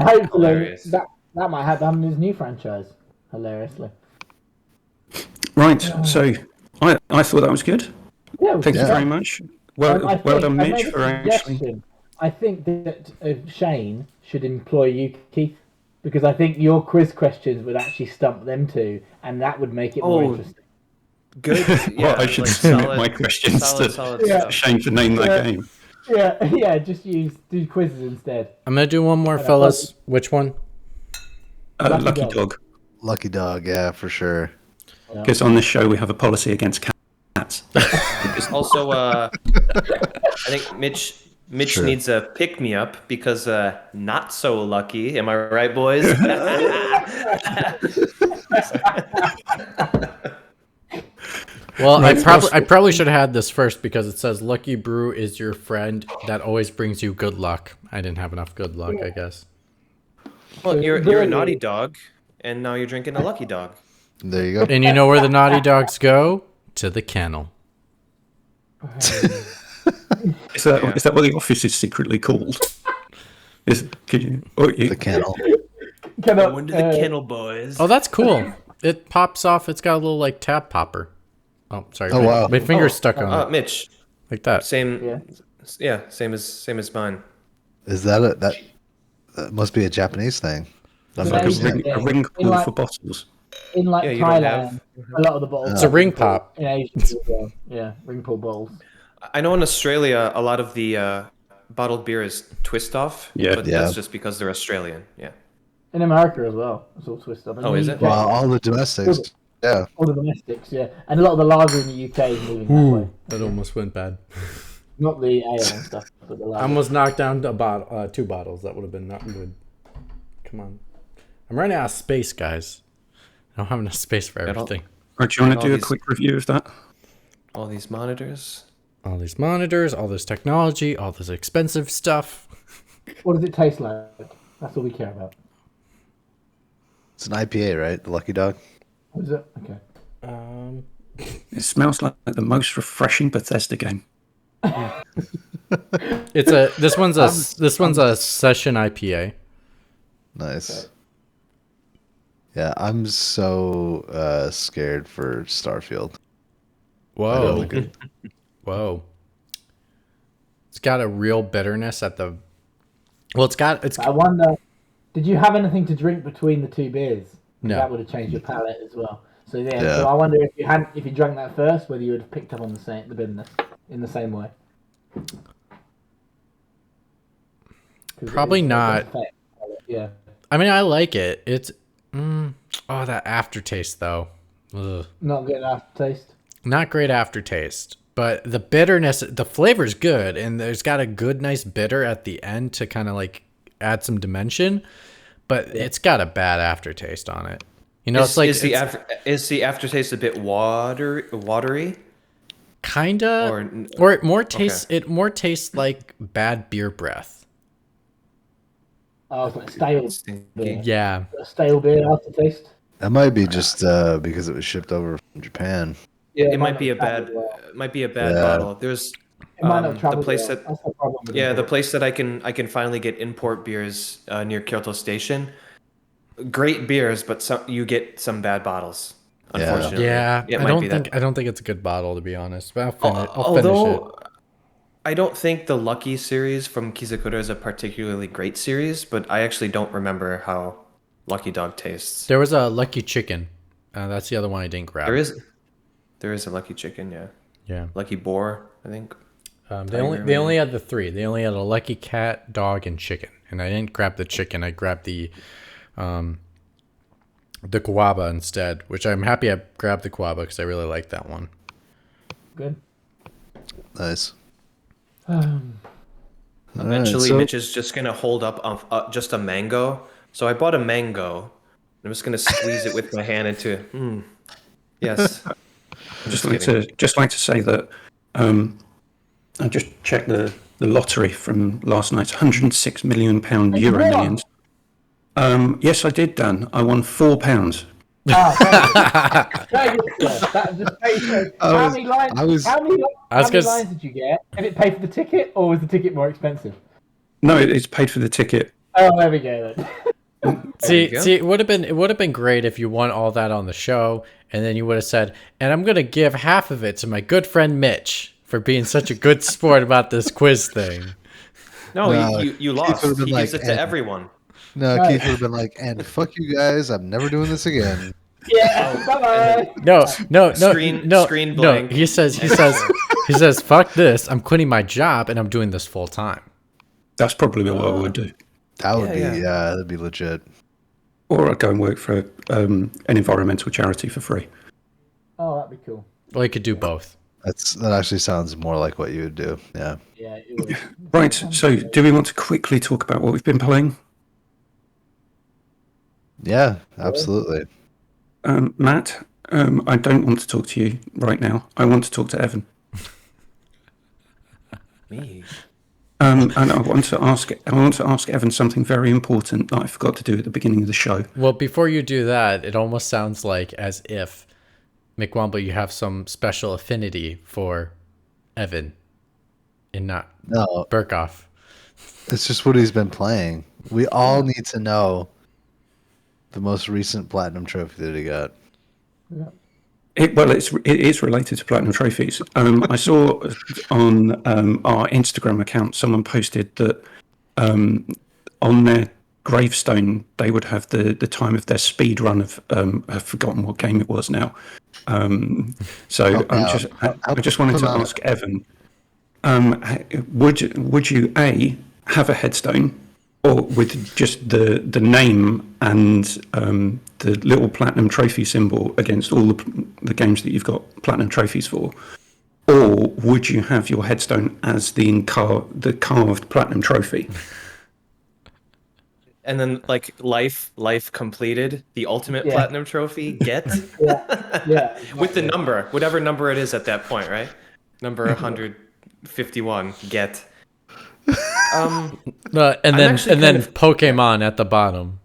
[SPEAKER 4] hopefully
[SPEAKER 5] Hilarious.
[SPEAKER 4] that might happen in his new franchise. Hilariously.
[SPEAKER 3] Right, so I thought that was good.
[SPEAKER 4] Yeah,
[SPEAKER 3] Thank you very much. Well, well done, Mitch, for actually.
[SPEAKER 4] I think that Shane should employ you, Keith, because I think your quiz questions would actually stump them too, and that would make it more interesting.
[SPEAKER 5] Good.
[SPEAKER 3] Well, I should submit my questions to
[SPEAKER 5] stuff.
[SPEAKER 3] Shane to name that game.
[SPEAKER 4] Yeah, just do quizzes instead.
[SPEAKER 2] I'm gonna do one more, fellas. Which one?
[SPEAKER 3] Lucky Dog.
[SPEAKER 1] Lucky Dog, yeah, for sure.
[SPEAKER 3] Because on this show we have a policy against cats.
[SPEAKER 5] It's also, I think Mitch needs a pick me up because not so lucky. Am I right, boys?
[SPEAKER 2] Well, I probably should have had this first because it says Lucky Brew is your friend that always brings you good luck. I didn't have enough good luck, I guess.
[SPEAKER 5] Well, you're a naughty dog, and now you're drinking a Lucky Dog.
[SPEAKER 1] There you go.
[SPEAKER 2] And you know where the naughty dogs go? To the kennel.
[SPEAKER 3] Is that what the office is secretly called?
[SPEAKER 1] The kennel.
[SPEAKER 5] Going to the kennel, boys.
[SPEAKER 2] Oh, that's cool. It pops off. It's got a little like tab popper. Oh, sorry.
[SPEAKER 1] Oh, wow.
[SPEAKER 2] My finger's stuck on it.
[SPEAKER 5] Mitch.
[SPEAKER 2] Like that.
[SPEAKER 5] Same as mine.
[SPEAKER 1] Is that that must be a Japanese thing.
[SPEAKER 3] It's like a ring call for bottles.
[SPEAKER 4] In Thailand, a lot of the bottles.
[SPEAKER 2] It's a ring pop.
[SPEAKER 4] In Asia as well. Yeah, ring pull bottles.
[SPEAKER 5] I know in Australia a lot of the bottled beer is twist off.
[SPEAKER 3] Yeah,
[SPEAKER 5] but that's just because they're Australian. Yeah.
[SPEAKER 4] In America as well, it's all twist off.
[SPEAKER 5] Is it?
[SPEAKER 1] Well, all the domestics. Yeah.
[SPEAKER 4] All the domestics, yeah. And a lot of the lager in the UK is moving that way.
[SPEAKER 2] That almost went bad.
[SPEAKER 4] Not the ale and stuff, but the lager.
[SPEAKER 2] I almost knocked down two bottles. That would have been not good. Come on. I'm running out of space, guys. I don't have enough space for everything.
[SPEAKER 3] Right, do you want to do a quick review of that?
[SPEAKER 5] All these monitors.
[SPEAKER 2] All these monitors, all this technology, all this expensive stuff.
[SPEAKER 4] What does it taste like? That's all we care about.
[SPEAKER 1] It's an IPA, right? The Lucky Dog.
[SPEAKER 4] What is it? Okay.
[SPEAKER 3] It smells like the most refreshing Bethesda game.
[SPEAKER 2] This one's a session IPA.
[SPEAKER 1] Nice. Okay. Yeah, I'm so scared for Starfield.
[SPEAKER 2] Whoa. Whoa. It's got a real bitterness at the. Well, it's.
[SPEAKER 4] I wonder. Did you have anything to drink between the two beers?
[SPEAKER 2] No.
[SPEAKER 4] That would have changed your palate as well. So So I wonder if you drank that first, whether you would have picked up on the bitterness in the same way.
[SPEAKER 2] Probably not.
[SPEAKER 4] Yeah.
[SPEAKER 2] I mean, I like it. It's that aftertaste though. Ugh.
[SPEAKER 4] Not good aftertaste.
[SPEAKER 2] Not great aftertaste, but the bitterness, the flavor's good, and there's got a good, nice bitter at the end to kind of like add some dimension. But it's got a bad aftertaste on it. You know,
[SPEAKER 5] is the aftertaste a bit watery?
[SPEAKER 2] Kinda, or it more tastes. Okay. It more tastes like bad beer breath.
[SPEAKER 4] Oh, it's like stale beer.
[SPEAKER 2] Yeah,
[SPEAKER 4] a stale beer aftertaste.
[SPEAKER 1] That might be just because it was shipped over from Japan.
[SPEAKER 5] Yeah, it might be a bad. Might be a bad bottle. There's the place the place that I can finally get import beers near Kyoto Station. Great beers, but you get some bad bottles. Unfortunately,
[SPEAKER 2] yeah. I don't think it's a good bottle, to be honest. But I'll finish it.
[SPEAKER 5] I don't think the Lucky series from Kizakura is a particularly great series, but I actually don't remember how Lucky Dog tastes.
[SPEAKER 2] There was a Lucky Chicken. That's the other one I didn't grab.
[SPEAKER 5] There is a Lucky Chicken, yeah.
[SPEAKER 2] Yeah.
[SPEAKER 5] Lucky Boar, I think.
[SPEAKER 2] They only had the three. They only had a Lucky Cat, Dog, and Chicken. And I didn't grab the chicken. I grabbed the guava instead, which I'm happy I grabbed the guava because I really like that one.
[SPEAKER 4] Good.
[SPEAKER 1] Nice.
[SPEAKER 5] Eventually, Mitch is just going to hold up just a mango. So I bought a mango. I'm just going to squeeze it with my hand into yes.
[SPEAKER 3] Just like to say that I just checked the lottery from last night. £106 million Euro Millions. Yes, I did, Dan. I won £4.
[SPEAKER 4] How many lines did you get? Did it pay for the ticket, or was the ticket more expensive?
[SPEAKER 3] No, it's paid for the ticket.
[SPEAKER 4] Oh, there we go then.
[SPEAKER 2] See,
[SPEAKER 5] go.
[SPEAKER 2] it would have been great if you won all that on the show, and then you would have said, "And I'm gonna give half of it to my good friend Mitch for being such a good sport about this quiz thing."
[SPEAKER 5] No,
[SPEAKER 1] No,
[SPEAKER 5] you
[SPEAKER 1] Keith would
[SPEAKER 5] lost.
[SPEAKER 1] have been
[SPEAKER 5] He gives
[SPEAKER 1] like,
[SPEAKER 5] it to
[SPEAKER 1] and
[SPEAKER 5] everyone.
[SPEAKER 1] no,
[SPEAKER 4] Right.
[SPEAKER 1] Keith would have been like, and fuck you guys, I'm never doing this again.
[SPEAKER 4] Yeah. Bye bye.
[SPEAKER 2] No,
[SPEAKER 5] Screen blank.
[SPEAKER 2] He says, "Fuck this! I'm quitting my job and I'm doing this full time."
[SPEAKER 3] That's probably what I would do.
[SPEAKER 1] That would be,
[SPEAKER 5] yeah.
[SPEAKER 1] that'd be legit.
[SPEAKER 3] Or I'd go and work for an environmental charity for free.
[SPEAKER 4] Oh, that'd be cool.
[SPEAKER 2] Well, you could do both.
[SPEAKER 1] That actually sounds more like what you would do. Yeah.
[SPEAKER 4] Yeah, it would.
[SPEAKER 3] Right, so do we want to quickly talk about what we've been playing?
[SPEAKER 1] Yeah, absolutely.
[SPEAKER 3] Matt, I don't want to talk to you right now. I want to talk to Evan.
[SPEAKER 5] Me.
[SPEAKER 3] And I want to ask Evan something very important that I forgot to do at the beginning of the show.
[SPEAKER 2] Well, before you do that, it almost sounds like as if McWomble, you have some special affinity for Evan, and not
[SPEAKER 1] No,
[SPEAKER 2] Burkoff.
[SPEAKER 1] it's just what he's been playing. We all need to know the most recent platinum trophy that he got.
[SPEAKER 3] It is related to platinum trophies. I saw on our Instagram account someone posted that on their gravestone they would have the time of their speed run of I've forgotten what game it was now. I just wanted to ask Evan, would you A, have a headstone, or with just the name and the little platinum trophy symbol against all the games that you've got platinum trophies for, or would you have your headstone as the carved platinum trophy?
[SPEAKER 5] And then like life completed, the ultimate
[SPEAKER 4] Yeah.
[SPEAKER 5] platinum trophy, get
[SPEAKER 4] Yeah.
[SPEAKER 5] with the number, whatever number it is at that point, right? Number 151, get.
[SPEAKER 2] And then Pokemon at the bottom.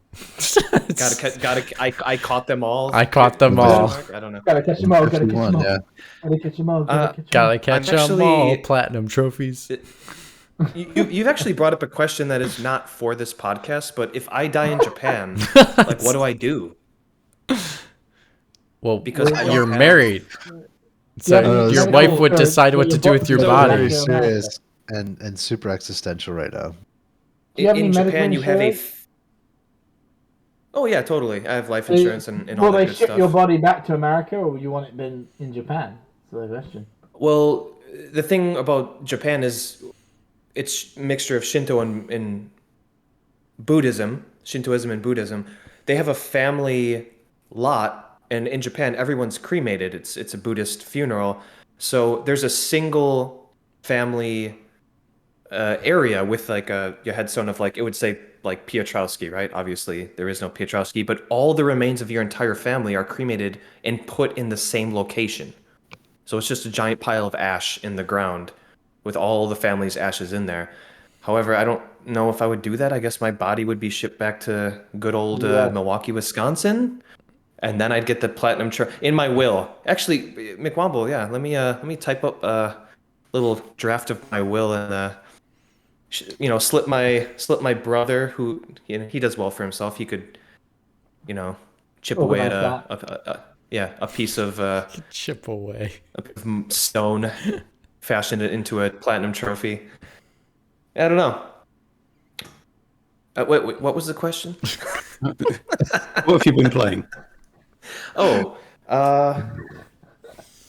[SPEAKER 5] I caught them all.
[SPEAKER 2] I caught them all.
[SPEAKER 5] I don't know.
[SPEAKER 4] Gotta catch them all. Gotta catch them all.
[SPEAKER 1] Yeah.
[SPEAKER 4] Gotta catch them all.
[SPEAKER 2] Gotta catch them
[SPEAKER 5] actually-
[SPEAKER 2] all. Platinum trophies.
[SPEAKER 5] You've actually brought up a question that is not for this podcast, but if I die in Japan, like what do I do?
[SPEAKER 2] Well,
[SPEAKER 5] Because I don't
[SPEAKER 2] you're
[SPEAKER 5] have-
[SPEAKER 2] married, so
[SPEAKER 4] Yeah,
[SPEAKER 2] your
[SPEAKER 1] you
[SPEAKER 2] wife
[SPEAKER 4] gotta
[SPEAKER 2] would
[SPEAKER 4] go
[SPEAKER 2] decide
[SPEAKER 4] for
[SPEAKER 2] what to
[SPEAKER 4] your
[SPEAKER 2] do with your
[SPEAKER 4] body.
[SPEAKER 2] body.
[SPEAKER 1] Very
[SPEAKER 4] Yeah.
[SPEAKER 1] serious and super existential right now.
[SPEAKER 4] Do you have
[SPEAKER 5] In
[SPEAKER 4] any medical
[SPEAKER 5] Japan, you have a.
[SPEAKER 4] insurance?
[SPEAKER 5] Oh yeah, totally. I have life insurance and all
[SPEAKER 4] Will
[SPEAKER 5] that
[SPEAKER 4] they
[SPEAKER 5] good
[SPEAKER 4] ship
[SPEAKER 5] stuff.
[SPEAKER 4] your body back to America, or you want it been in Japan? That's the question.
[SPEAKER 5] Well, the thing about Japan is it's a mixture of Shinto and Buddhism, Shintoism and Buddhism. They have a family lot, and in Japan, everyone's cremated. It's a Buddhist funeral, so there's a single family area with like your headstone of like it would say like Piotrowski, right? Obviously, there is no Piotrowski, but all the remains of your entire family are cremated and put in the same location. So it's just a giant pile of ash in the ground with all the family's ashes in there. However, I don't know if I would do that. I guess my body would be shipped back to good old Milwaukee, Wisconsin, and then I'd get the platinum in my will. Actually, McWomble, yeah, let me type up a little draft of my will and slip my brother, who he does well for himself. He could, chip away at a piece of
[SPEAKER 2] Chip away.
[SPEAKER 5] stone, fashion it into a platinum trophy. I don't know. Wait, what was the question?
[SPEAKER 3] What have you been playing?
[SPEAKER 5] Oh,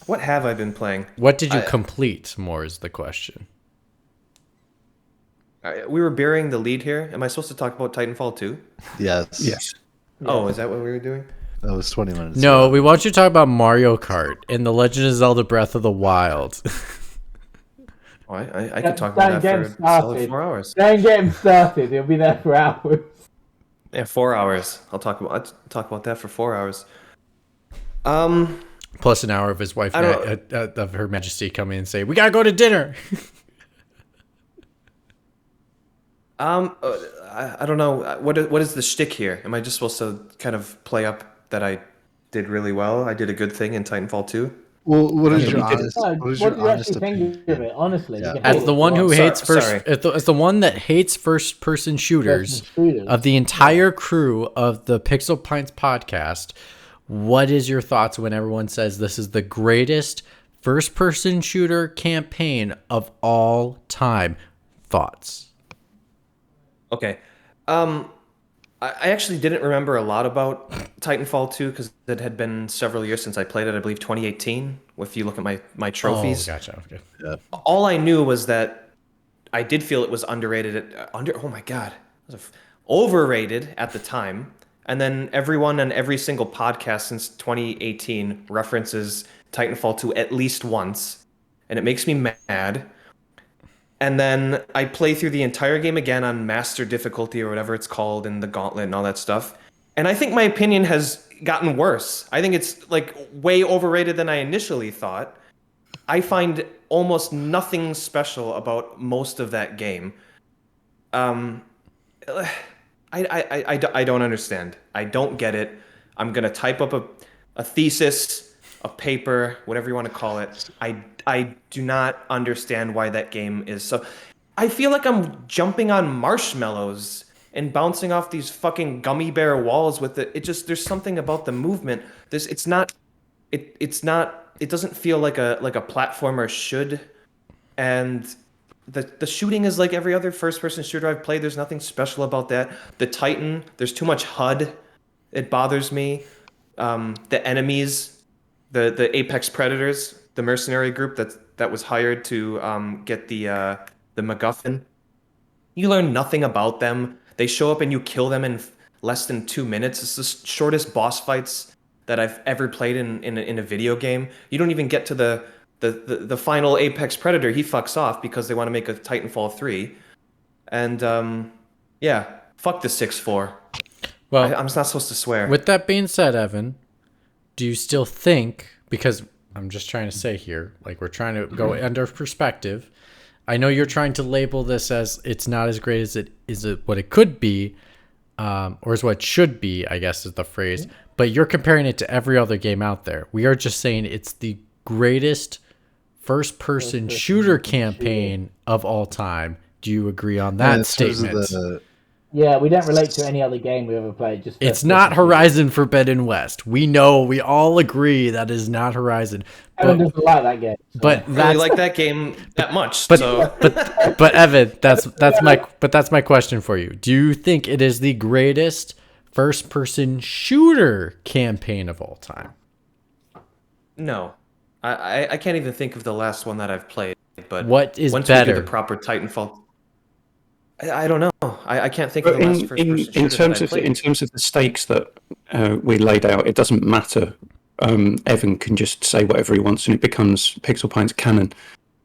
[SPEAKER 5] what have I been playing?
[SPEAKER 2] What did you complete? More is the question.
[SPEAKER 5] We were burying the lead here. Am I supposed to talk about Titanfall 2?
[SPEAKER 1] Yes.
[SPEAKER 3] Yes.
[SPEAKER 5] Oh, is that what we were doing?
[SPEAKER 1] That was 20 minutes.
[SPEAKER 2] No,
[SPEAKER 1] ago.
[SPEAKER 2] we want you to talk about Mario Kart and The Legend of Zelda Breath of the Wild.
[SPEAKER 5] Oh, I could talk about that for a solid 4 hours.
[SPEAKER 4] Don't get him started. He'll be there for hours.
[SPEAKER 5] Yeah, 4 hours. I'll talk about that for 4 hours.
[SPEAKER 2] Plus an hour of his wife, of Her Majesty, coming and say, "We gotta go to dinner."
[SPEAKER 5] I don't know. What is the shtick here? Am I just supposed to kind of play up that I did really well? I did a good thing in Titanfall 2?
[SPEAKER 1] Well, what is
[SPEAKER 3] Yeah,
[SPEAKER 1] your
[SPEAKER 3] we did.
[SPEAKER 1] honest?
[SPEAKER 4] No,
[SPEAKER 1] What is
[SPEAKER 4] what
[SPEAKER 1] your
[SPEAKER 4] do you
[SPEAKER 1] honest
[SPEAKER 4] actually
[SPEAKER 1] opinion?
[SPEAKER 4] think of it? Honestly,
[SPEAKER 1] Yeah.
[SPEAKER 4] you can
[SPEAKER 2] As
[SPEAKER 4] hate
[SPEAKER 2] the
[SPEAKER 4] it,
[SPEAKER 2] one
[SPEAKER 4] but
[SPEAKER 2] who
[SPEAKER 4] like,
[SPEAKER 2] hates
[SPEAKER 5] Sorry.
[SPEAKER 2] as the one that hates first-person shooters
[SPEAKER 4] shooters.
[SPEAKER 2] of the entire crew of the Pixel Pints podcast, what is your thoughts when everyone says this is the greatest first-person shooter campaign of all time? Thoughts?
[SPEAKER 5] Okay. I actually didn't remember a lot about Titanfall 2 because it had been several years since I played it. I believe 2018. If you look at my trophies,
[SPEAKER 2] Oh, gotcha. Okay.
[SPEAKER 5] all I knew was that I did feel it was underrated. Oh my god, it was overrated at the time. And then everyone on every single podcast since 2018 references Titanfall 2 at least once, and it makes me mad. And then I play through the entire game again on master difficulty or whatever it's called in the gauntlet and all that stuff. And I think my opinion has gotten worse. I think it's like way overrated than I initially thought. I find almost nothing special about most of that game. I don't understand. I don't get it. I'm gonna type up a thesis, a paper, whatever you want to call it. I do not understand why that game is so. I feel like I'm jumping on marshmallows and bouncing off these fucking gummy bear walls with it. It just there's something about the movement. It's not. It's not. It doesn't feel like a platformer should, and the shooting is like every other first person shooter I've played. There's nothing special about that. The Titan, there's too much HUD. It bothers me. The enemies, the Apex Predators, the mercenary group that was hired to get the MacGuffin. You learn nothing about them. They show up and you kill them in less than 2 minutes. It's the shortest boss fights that I've ever played in a video game. You don't even get to the final Apex Predator. He fucks off because they want to make a Titanfall 3. And yeah, fuck the 6-4.
[SPEAKER 2] Well,
[SPEAKER 5] I'm not supposed to swear.
[SPEAKER 2] with that being said, Evan, do you still think, because I'm just trying to say here, like we're trying to go under perspective. I know you're trying to label this as it's not as great as it is what it could be, or as what it should be, I guess is the phrase. But you're comparing it to every other game out there. We are just saying it's the greatest first-person shooter campaign of all time. Do you agree on that statement?
[SPEAKER 4] Yeah, we don't relate to any other game we ever played. Just
[SPEAKER 2] It's not Horizon Forbidden West. We know, we all agree that is not Horizon.
[SPEAKER 4] Evan doesn't like that game. So.
[SPEAKER 2] But
[SPEAKER 5] I really
[SPEAKER 2] that's
[SPEAKER 5] like that game that much.
[SPEAKER 2] but
[SPEAKER 5] So
[SPEAKER 2] but Evan, that's my question for you. Do you think it is the greatest first-person shooter campaign of all time?
[SPEAKER 5] no, I can't even think of the last one that I've played. But
[SPEAKER 2] What is
[SPEAKER 5] once
[SPEAKER 2] better?
[SPEAKER 5] we do the proper Titanfall, I don't know. I can't think of
[SPEAKER 3] But
[SPEAKER 5] the last first-person shooter
[SPEAKER 3] in terms
[SPEAKER 5] that I
[SPEAKER 3] of
[SPEAKER 5] played.
[SPEAKER 3] in terms of the stakes that we laid out, it doesn't matter. Evan can just say whatever he wants, and it becomes Pixel Pints canon.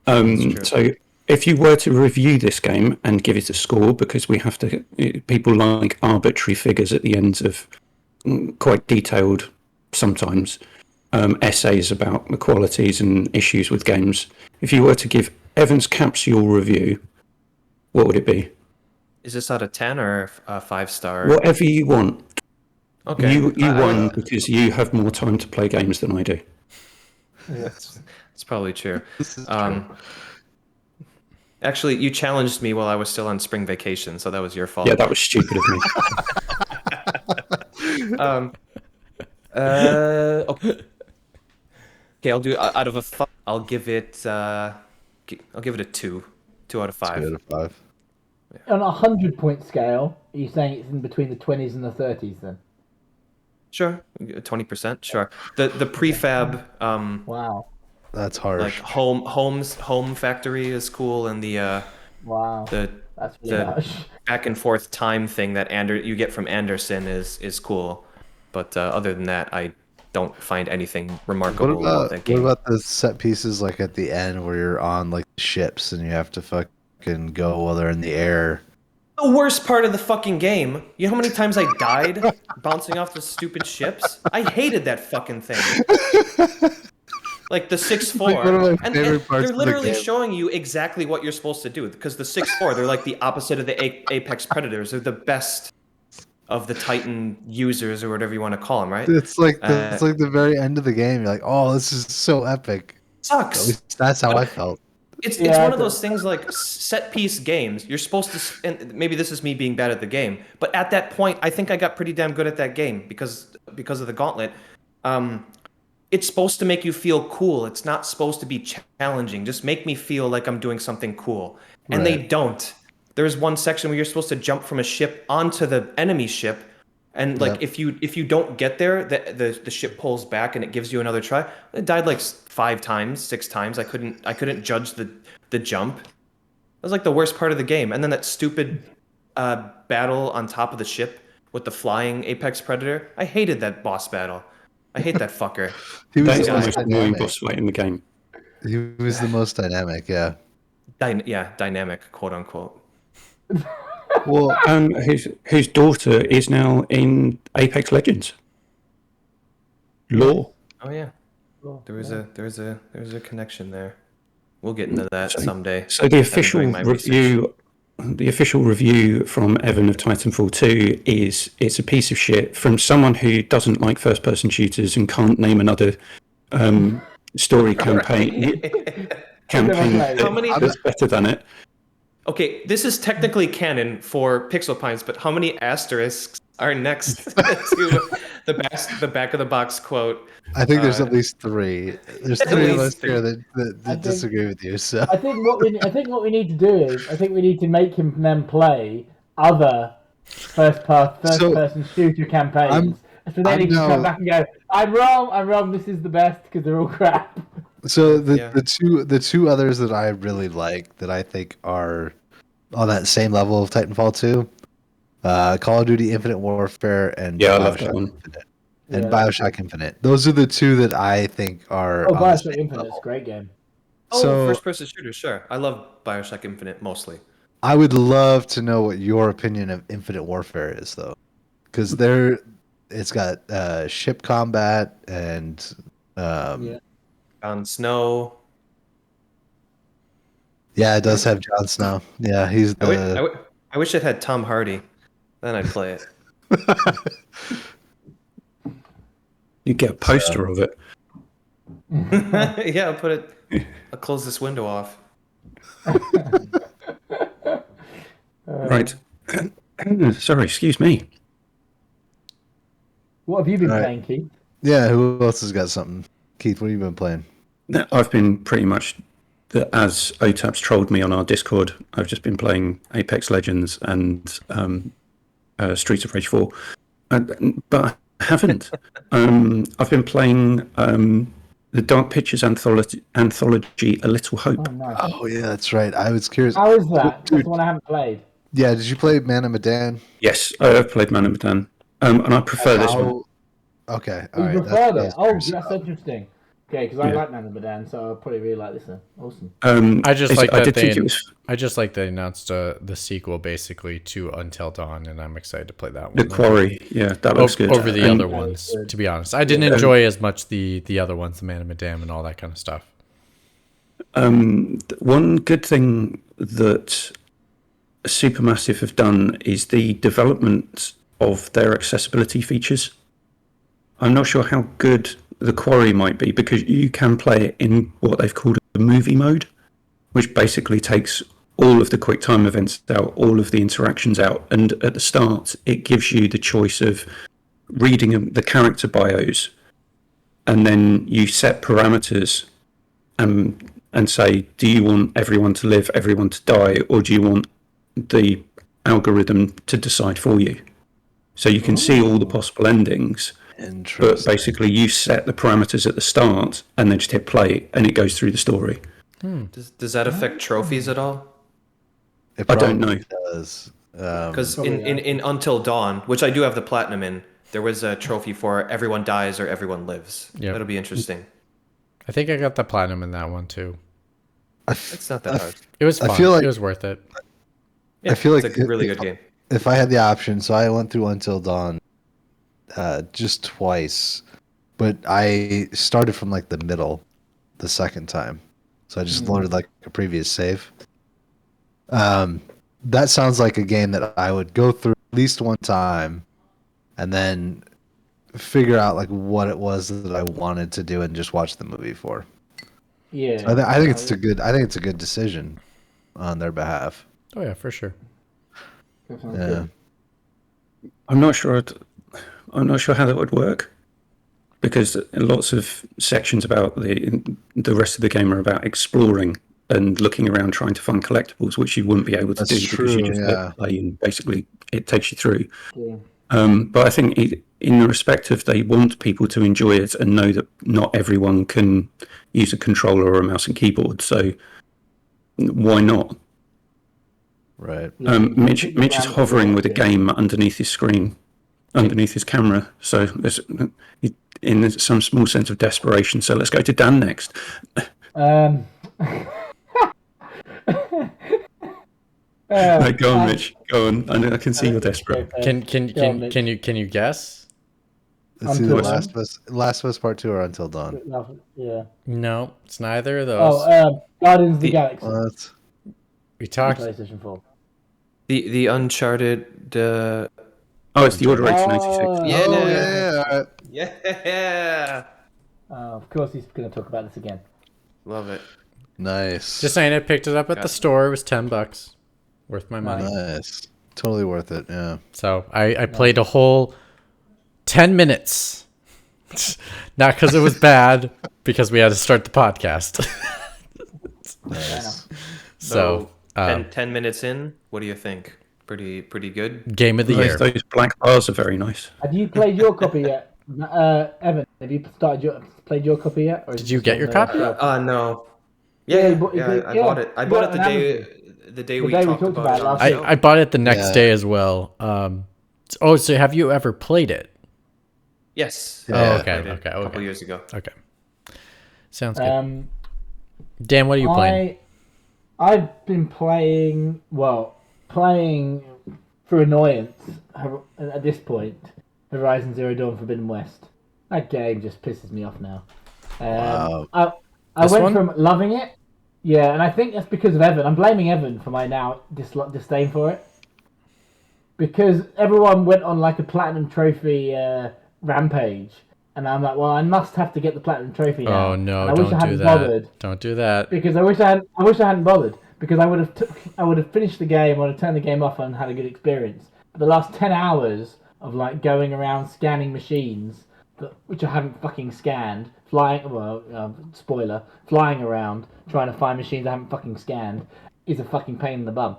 [SPEAKER 3] So if you were to review this game and give it a score, because we have to, people like arbitrary figures at the end of quite detailed, sometimes essays about the qualities and issues with games. If you were to give Evan's capsule review, what would it be?
[SPEAKER 5] Is this out of 10 or 5-star?
[SPEAKER 3] Whatever you want.
[SPEAKER 5] Okay.
[SPEAKER 3] You won because you have more time to play games than I do.
[SPEAKER 5] That's probably true. Actually, you challenged me while I was still on spring vacation, so that was your fault.
[SPEAKER 3] Yeah, that was stupid of me.
[SPEAKER 5] Okay. Okay, I'll do out of a 5. I'll give it a 2. 2 out of 5.
[SPEAKER 1] 2 out of 5.
[SPEAKER 4] On a 100-point scale, are you saying it's in between the 20s and the 30s then?
[SPEAKER 5] Sure, 20%. Sure. The prefab.
[SPEAKER 4] Wow.
[SPEAKER 1] That's harsh.
[SPEAKER 5] Like home factory is cool, and the
[SPEAKER 4] Wow.
[SPEAKER 5] the
[SPEAKER 4] That's really
[SPEAKER 5] the
[SPEAKER 4] harsh.
[SPEAKER 5] back and forth time thing that you get from Anderson is cool, but other than that, I don't find anything remarkable about that game.
[SPEAKER 1] What about the set pieces like at the end where you're on like ships and you have to fucking go while they're in the air?
[SPEAKER 5] The worst part of the fucking game. You know how many times I died bouncing off the stupid ships? I hated that fucking thing. Like the 6-4,
[SPEAKER 1] Like one of my
[SPEAKER 5] and
[SPEAKER 1] favorite parts
[SPEAKER 5] they're
[SPEAKER 1] of the
[SPEAKER 5] literally
[SPEAKER 1] game.
[SPEAKER 5] showing you exactly what you're supposed to do. Because the 6-4, they're like the opposite of the Apex Predators. They're the best of the Titan users or whatever you want to call them, right?
[SPEAKER 1] It's like the very end of the game. You're like, oh, this is so epic. At
[SPEAKER 5] Sucks.
[SPEAKER 1] least that's how I felt.
[SPEAKER 5] It's
[SPEAKER 4] Yeah,
[SPEAKER 5] one of those things like set piece games. You're supposed to, and maybe this is me being bad at the game, but at that point, I think I got pretty damn good at that game because of the gauntlet. It's supposed to make you feel cool. It's not supposed to be challenging. Just make me feel like I'm doing something cool, and they don't. There's one section where you're supposed to jump from a ship onto the enemy ship, and like if you don't get there, the ship pulls back and it gives you another try. I died like 5 times, 6 times. I couldn't judge the jump. That was like the worst part of the game. And then that stupid battle on top of the ship with the flying apex predator. I hated that boss battle. I hate that fucker.
[SPEAKER 3] That is the most annoying boss fight in the game.
[SPEAKER 1] He was the most dynamic, yeah.
[SPEAKER 5] Dynamic, quote unquote.
[SPEAKER 1] Well,
[SPEAKER 3] whose daughter is now in Apex Legends. Lore.
[SPEAKER 5] Oh yeah, there was a connection there. We'll get into that someday.
[SPEAKER 3] So the official review from Evan of Titanfall 2 is it's a piece of shit from someone who doesn't like first-person shooters and can't name another story campaign that's better than it.
[SPEAKER 5] Okay, this is technically canon for Pixel Pints, but how many asterisks are next to the back of the box quote?
[SPEAKER 1] I think there's at least 3. There's 3 of us here that disagree with you. So
[SPEAKER 4] I think what we need to do is we need to make him then play other first person shooter campaigns. So then he can come back and go, I'm wrong. This is the best because they're all crap.
[SPEAKER 1] So the two others that I really like that I think are on that same level of Titanfall 2, Call of Duty Infinite Warfare and
[SPEAKER 3] I love that one.
[SPEAKER 1] Infinite. And BioShock Infinite. Those are the 2 that I think are.
[SPEAKER 4] Oh, BioShock Infinite is a great game.
[SPEAKER 5] Oh, first-person shooter, sure. I love BioShock Infinite mostly.
[SPEAKER 1] I would love to know what your opinion of Infinite Warfare is, though, because it's got ship combat and
[SPEAKER 5] Jon Snow.
[SPEAKER 1] Yeah, it does have Jon Snow. Yeah, he's the.
[SPEAKER 5] I wish it had Tom Hardy. Then I'd play it.
[SPEAKER 3] You get a poster of it.
[SPEAKER 5] Yeah, I'll close this window off.
[SPEAKER 3] Right. Sorry, excuse me.
[SPEAKER 4] What have you been playing, Keith?
[SPEAKER 1] Yeah, who else has got something? Keith, what have you been playing?
[SPEAKER 3] I've been pretty much, as OTAP's trolled me on our Discord, I've just been playing Apex Legends and Streets of Rage 4. But I haven't. I've been playing the Dark Pictures anthology, A Little Hope.
[SPEAKER 4] Oh, nice.
[SPEAKER 1] Oh, yeah, that's right. I was curious.
[SPEAKER 4] How is that? That's the one I haven't played.
[SPEAKER 1] Yeah, did you play Man of Medan?
[SPEAKER 3] Yes, I've played Man of Medan. And I prefer this one.
[SPEAKER 1] Okay,
[SPEAKER 4] all right. You prefer it? Oh, that's interesting. Okay, because I like Man of Medan, so I'll probably really like this one. Awesome.
[SPEAKER 2] I just like they announced the sequel basically to Until Dawn, and I'm excited to play that one.
[SPEAKER 3] The Quarry, that looks good.
[SPEAKER 2] Over the other ones, to be honest. I didn't enjoy as much the other ones, the Man of Medan and all that kind of stuff.
[SPEAKER 3] One good thing that Supermassive have done is the development of their accessibility features. I'm not sure how good the Quarry might be because you can play it in what they've called a movie mode, which basically takes all of the quick time events out, all of the interactions out, and at the start it gives you the choice of reading the character bios, and then you set parameters and say, do you want everyone to live, everyone to die, or do you want the algorithm to decide for you? So you can see all the possible endings. But basically, you set the parameters at the start, and then just hit play, and it goes through the story.
[SPEAKER 5] Does that affect trophies at all?
[SPEAKER 3] I don't know.
[SPEAKER 1] Does
[SPEAKER 5] because in Until Dawn, which I do have the platinum in, there was a trophy for everyone dies or everyone lives.
[SPEAKER 2] Yep.
[SPEAKER 5] That'll be interesting.
[SPEAKER 2] I think I got the platinum in that one too.
[SPEAKER 5] It's not that hard.
[SPEAKER 2] It was fun.
[SPEAKER 1] I feel like
[SPEAKER 2] it was worth it.
[SPEAKER 5] Yeah,
[SPEAKER 1] I feel like
[SPEAKER 5] it's a really good game.
[SPEAKER 1] If I had the option, so I went through Until Dawn just twice, but I started from like the middle the second time, so I just loaded like a previous save. That sounds like a game that I would go through at least one time and then figure out like what it was that I wanted to do and just watch the movie for.
[SPEAKER 4] Yeah,
[SPEAKER 1] So I think it's a good. I think it's a good decision on their behalf.
[SPEAKER 2] Oh yeah, for sure.
[SPEAKER 4] that sounds
[SPEAKER 1] Yeah.
[SPEAKER 4] good.
[SPEAKER 3] I'm not sure. I'm not sure how that would work, because lots of sections about the rest of the game are about exploring and looking around trying to find collectibles, which you wouldn't be able to
[SPEAKER 1] That's
[SPEAKER 3] do because you
[SPEAKER 1] true,
[SPEAKER 3] just
[SPEAKER 1] yeah.
[SPEAKER 3] play and basically it takes you through.
[SPEAKER 4] Yeah.
[SPEAKER 3] But I think in the respect of they want people to enjoy it and know that not everyone can use a controller or a mouse and keyboard, so why not?
[SPEAKER 1] Right.
[SPEAKER 4] Yeah, you can
[SPEAKER 3] Mitch
[SPEAKER 4] pick the
[SPEAKER 3] is
[SPEAKER 4] brand that
[SPEAKER 3] hovering
[SPEAKER 4] you
[SPEAKER 3] with a
[SPEAKER 4] want to.
[SPEAKER 3] game underneath his screen, underneath his camera. So there's in some small sense of desperation. So let's go to Dan next.
[SPEAKER 4] Um,
[SPEAKER 3] Right, go on, Mitch. Go on. I can see you're desperate.
[SPEAKER 2] Can
[SPEAKER 4] Go on, Mitch.
[SPEAKER 2] can you guess?
[SPEAKER 1] It's
[SPEAKER 4] Until
[SPEAKER 1] either
[SPEAKER 4] Dawn?
[SPEAKER 1] Last of Us Part 2 or Until Dawn.
[SPEAKER 4] Yeah.
[SPEAKER 2] No, it's neither of those.
[SPEAKER 4] Guardians of the
[SPEAKER 5] The-
[SPEAKER 4] Galaxy.
[SPEAKER 1] Well, that's,
[SPEAKER 2] We
[SPEAKER 4] on
[SPEAKER 2] talked.
[SPEAKER 4] PlayStation 4.
[SPEAKER 5] The Uncharted.
[SPEAKER 3] Oh, it's the Order 1886.
[SPEAKER 4] Oh,
[SPEAKER 5] Yeah.
[SPEAKER 1] oh yeah. All right.
[SPEAKER 5] Yeah.
[SPEAKER 4] of course he's going to talk about this again.
[SPEAKER 5] Love it.
[SPEAKER 1] Nice.
[SPEAKER 2] Just saying, I picked it up at the
[SPEAKER 5] Gotcha.
[SPEAKER 2] store. It was $10, worth my money.
[SPEAKER 1] Nice. Totally worth it. Yeah.
[SPEAKER 2] So I played a whole 10 minutes. Not because it was bad, because we had to start the podcast.
[SPEAKER 1] Nice.
[SPEAKER 2] So
[SPEAKER 5] 10 minutes in, what do you think? Pretty good.
[SPEAKER 2] game of the year.
[SPEAKER 3] Those black bars are very nice.
[SPEAKER 4] Have you played your copy yet? Evan, have you played your copy yet? Or is
[SPEAKER 2] Did
[SPEAKER 4] it
[SPEAKER 2] you
[SPEAKER 4] just
[SPEAKER 2] get
[SPEAKER 4] on
[SPEAKER 2] your
[SPEAKER 4] the
[SPEAKER 2] copy?
[SPEAKER 4] shelf?
[SPEAKER 5] No.
[SPEAKER 4] Yeah,
[SPEAKER 5] Yeah,
[SPEAKER 4] you bought-
[SPEAKER 5] I
[SPEAKER 4] yeah,
[SPEAKER 5] bought it. I
[SPEAKER 4] you
[SPEAKER 5] bought
[SPEAKER 4] got
[SPEAKER 5] it
[SPEAKER 4] it on
[SPEAKER 5] the day
[SPEAKER 4] The
[SPEAKER 5] we
[SPEAKER 4] day we
[SPEAKER 5] talked
[SPEAKER 4] talked
[SPEAKER 5] about
[SPEAKER 4] about
[SPEAKER 5] it
[SPEAKER 4] it
[SPEAKER 5] on
[SPEAKER 4] last
[SPEAKER 5] the
[SPEAKER 4] week.
[SPEAKER 5] show.
[SPEAKER 2] I bought it the next
[SPEAKER 1] Yeah.
[SPEAKER 2] day as well. So have you ever played it?
[SPEAKER 5] Yes.
[SPEAKER 1] Yeah.
[SPEAKER 2] Oh,
[SPEAKER 5] I
[SPEAKER 2] okay,
[SPEAKER 5] played it
[SPEAKER 2] okay,
[SPEAKER 5] A couple
[SPEAKER 2] okay.
[SPEAKER 5] years ago.
[SPEAKER 2] Okay. Sounds good.
[SPEAKER 4] Um,
[SPEAKER 2] Dan, what are you playing?
[SPEAKER 4] I've been playing for annoyance at this point. Horizon Zero Dawn Forbidden West. That game just pisses me off now.
[SPEAKER 1] Wow.
[SPEAKER 4] I
[SPEAKER 2] This
[SPEAKER 4] went
[SPEAKER 2] one?
[SPEAKER 4] from loving it, yeah, and I think that's because of Evan. I'm blaming Evan for my now disdain for it, because everyone went on like a platinum trophy rampage, and I'm like, well, I must have to get the platinum trophy now.
[SPEAKER 2] Oh no,
[SPEAKER 4] and I wish I
[SPEAKER 2] don't do
[SPEAKER 4] hadn't
[SPEAKER 2] that.
[SPEAKER 4] bothered.
[SPEAKER 2] Don't do that.
[SPEAKER 4] Because I wish I hadn't bothered, because I would have finished the game, I would have turned the game off and had a good experience. But the last 10 hours of like going around scanning machines which I haven't fucking scanned, flying around trying to find machines I haven't fucking scanned is a fucking pain in the bum.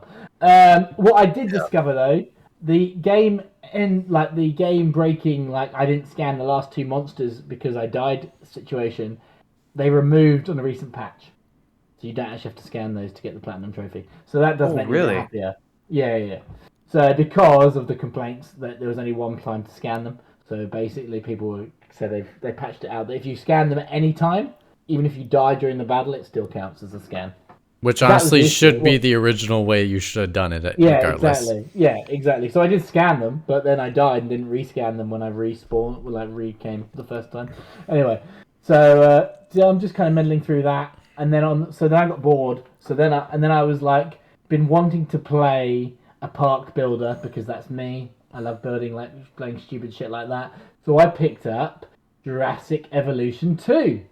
[SPEAKER 4] What I did discover though, the game breaking, like I didn't scan the last two monsters because I died situation, they removed on a recent patch. So you don't actually have to scan those to get the platinum trophy. So that does make me a bit
[SPEAKER 5] really?
[SPEAKER 4] happier. Yeah. So because of the complaints that there was only one time to scan them, so basically people said they patched it out that if you scan them at any time, even if you die during the battle, it still counts as a scan.
[SPEAKER 2] Which
[SPEAKER 4] That was
[SPEAKER 2] honestly
[SPEAKER 4] the
[SPEAKER 2] should
[SPEAKER 4] issue.
[SPEAKER 2] be the original way you should have done it regardless.
[SPEAKER 4] Exactly. So I did scan them, but then I died and didn't rescan them when I respawned, came the first time. Anyway, so I'm just kind of meddling through that, and then then I got bored. So then I was like, been wanting to play a park builder because that's me. I love building, like playing stupid shit like that. So I picked up Jurassic Evolution 2.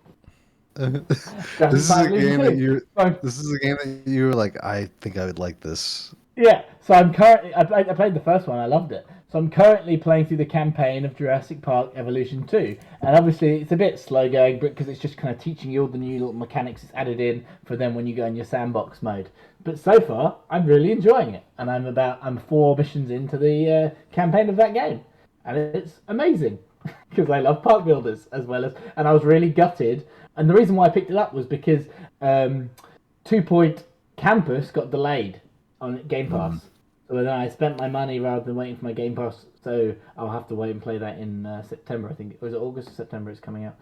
[SPEAKER 1] This is a game that you. This is a game that you were like, I think I would like this.
[SPEAKER 4] Yeah, so I'm currently. I played the first one. I loved it. So I'm currently playing through the campaign of Jurassic Park Evolution 2, and obviously it's a bit slow going, because it's just kind of teaching you all the new little mechanics it's added in for them when you go in your sandbox mode. But so far, I'm really enjoying it, and I'm 4 missions into the campaign of that game, and it's amazing because I love park builders as well as, and I was really gutted. And the reason why I picked it up was because 2 Point Campus got delayed on Game Pass. So then I spent my money rather than waiting for my Game Pass. So I'll have to wait and play that in September. I think it was August or September it's coming out.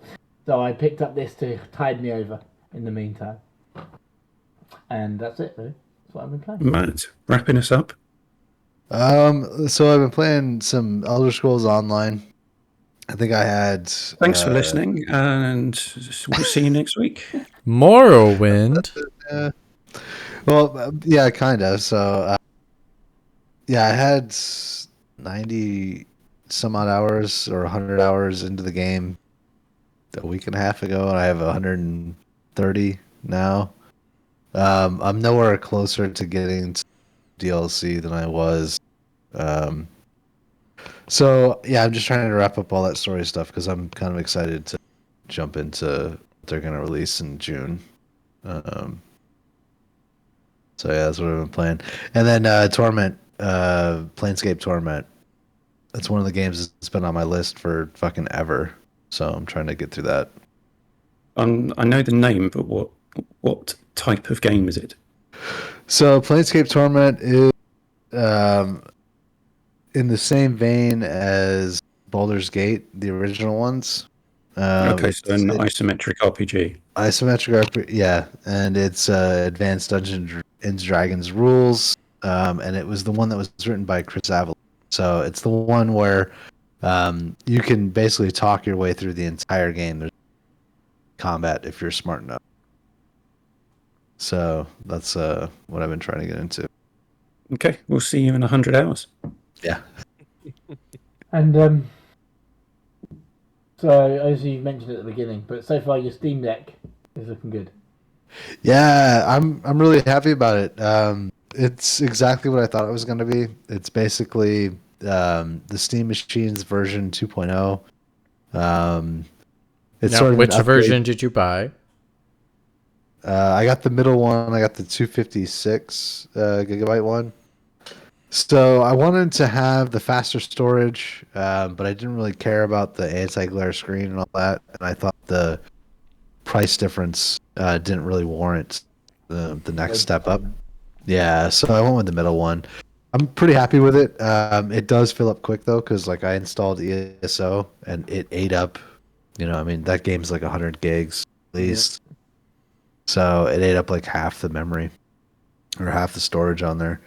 [SPEAKER 4] So I picked up this to tide me over in the meantime. And that's it, really. That's what I've been playing.
[SPEAKER 3] Matt, wrapping us up.
[SPEAKER 1] So I've been playing some Elder Scrolls Online. I think I had.
[SPEAKER 3] Thanks for listening, and we'll see you next week.
[SPEAKER 2] Morrowind.
[SPEAKER 1] Well, yeah, kind of. So, yeah, I had 90 some odd hours or 100 hours into the game a week and a half ago, and I have 130 now. I'm nowhere closer to getting to DLC than I was. So yeah, I'm just trying to wrap up all that story stuff because I'm kind of excited to jump into what they're gonna release in June. So yeah, that's what I've been playing. And then Torment, Planescape Torment. That's one of the games that's been on my list for fucking ever. So I'm trying to get through that.
[SPEAKER 3] I know the name, but what type of game is it?
[SPEAKER 1] So Planescape Torment is in the same vein as Baldur's Gate, the original ones.
[SPEAKER 3] Okay, so an isometric RPG.
[SPEAKER 1] Isometric RPG, yeah, and it's Advanced Dungeons and Dragons rules, and it was the one that was written by Chris Avila. So it's the one where you can basically talk your way through the entire game. There's combat if you're smart enough. So that's what I've been trying to get into.
[SPEAKER 3] Okay, we'll see you in 100 hours.
[SPEAKER 1] Yeah.
[SPEAKER 4] And so, as you mentioned at the beginning, but so far your Steam Deck is looking good.
[SPEAKER 1] Yeah, I'm really happy about it. It's exactly what I thought it was going to be. It's basically the Steam Machines version 2.0. It's
[SPEAKER 2] Now,
[SPEAKER 1] sort of
[SPEAKER 2] which
[SPEAKER 1] an upgrade.
[SPEAKER 2] version did you buy?
[SPEAKER 1] I got the middle one. I got the 256 gigabyte one. So I wanted to have the faster storage, but I didn't really care about the anti-glare screen and all that. And I thought the price difference didn't really warrant the next step up. Yeah, so I went with the middle one. I'm pretty happy with it. It does fill up quick though, because like I installed ESO and it ate up. I mean that game's like 100 gigs at least. Yep. So it ate up like half the memory or half the storage on there.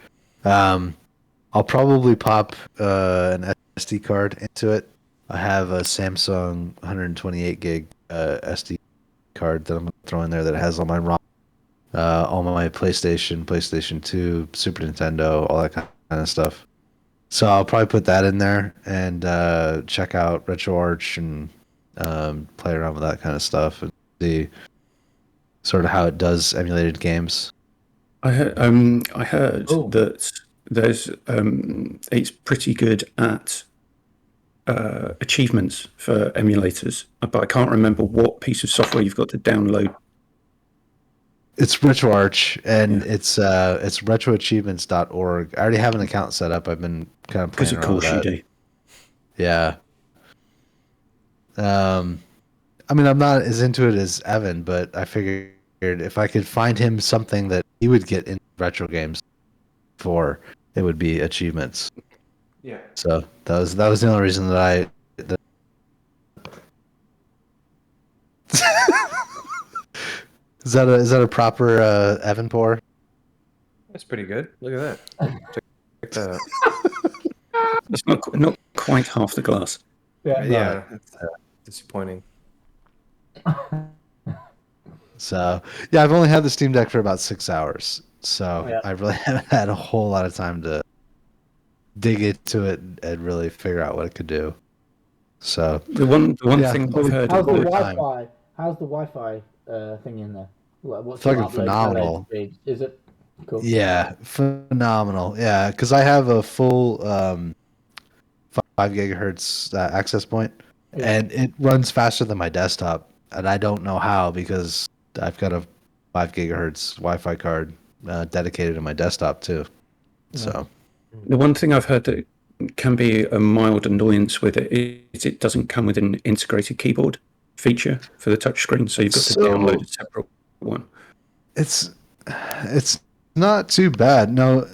[SPEAKER 1] I'll probably pop an SD card into it. I have a Samsung 128 gig SD card that I'm going to throw in there that has all my ROM, all my PlayStation 2, Super Nintendo, all that kind of stuff. So I'll probably put that in there and check out RetroArch and play around with that kind of stuff and see sort of how it does emulated games.
[SPEAKER 3] I heard that there's it's pretty good at achievements for emulators, but I can't remember what piece of software you've got to download.
[SPEAKER 1] It's RetroArch, and it's retroachievements.org. I already have an account set up. I've been kind of playing around with that. Because of course you do. Yeah. I mean, I'm not as into it as Evan, but I figured if I could find him something that he would get in retro games for, it would be achievements.
[SPEAKER 5] Yeah.
[SPEAKER 1] So that was the only reason that Is that a proper Evan pour?
[SPEAKER 5] That's pretty good. Look at that. Check that out.
[SPEAKER 3] It's not quite half the glass.
[SPEAKER 5] Yeah. It's disappointing.
[SPEAKER 1] So yeah, I've only had the Steam Deck for about 6 hours, so I really haven't had a whole lot of time to dig into it and really figure out what it could do. So
[SPEAKER 3] the one thing I've heard.
[SPEAKER 4] How's the Wi-Fi thing in there? What's
[SPEAKER 1] fucking phenomenal.
[SPEAKER 4] Is it cool?
[SPEAKER 1] Yeah, phenomenal. Yeah, because I have a full 5 gigahertz access point, and it runs faster than my desktop, and I don't know how because I've got a 5 gigahertz Wi-Fi card dedicated to my desktop too. So
[SPEAKER 3] the one thing I've heard that can be a mild annoyance with it is it doesn't come with an integrated keyboard feature for the touchscreen, so you've got to download a separate one.
[SPEAKER 1] It's not too bad. No,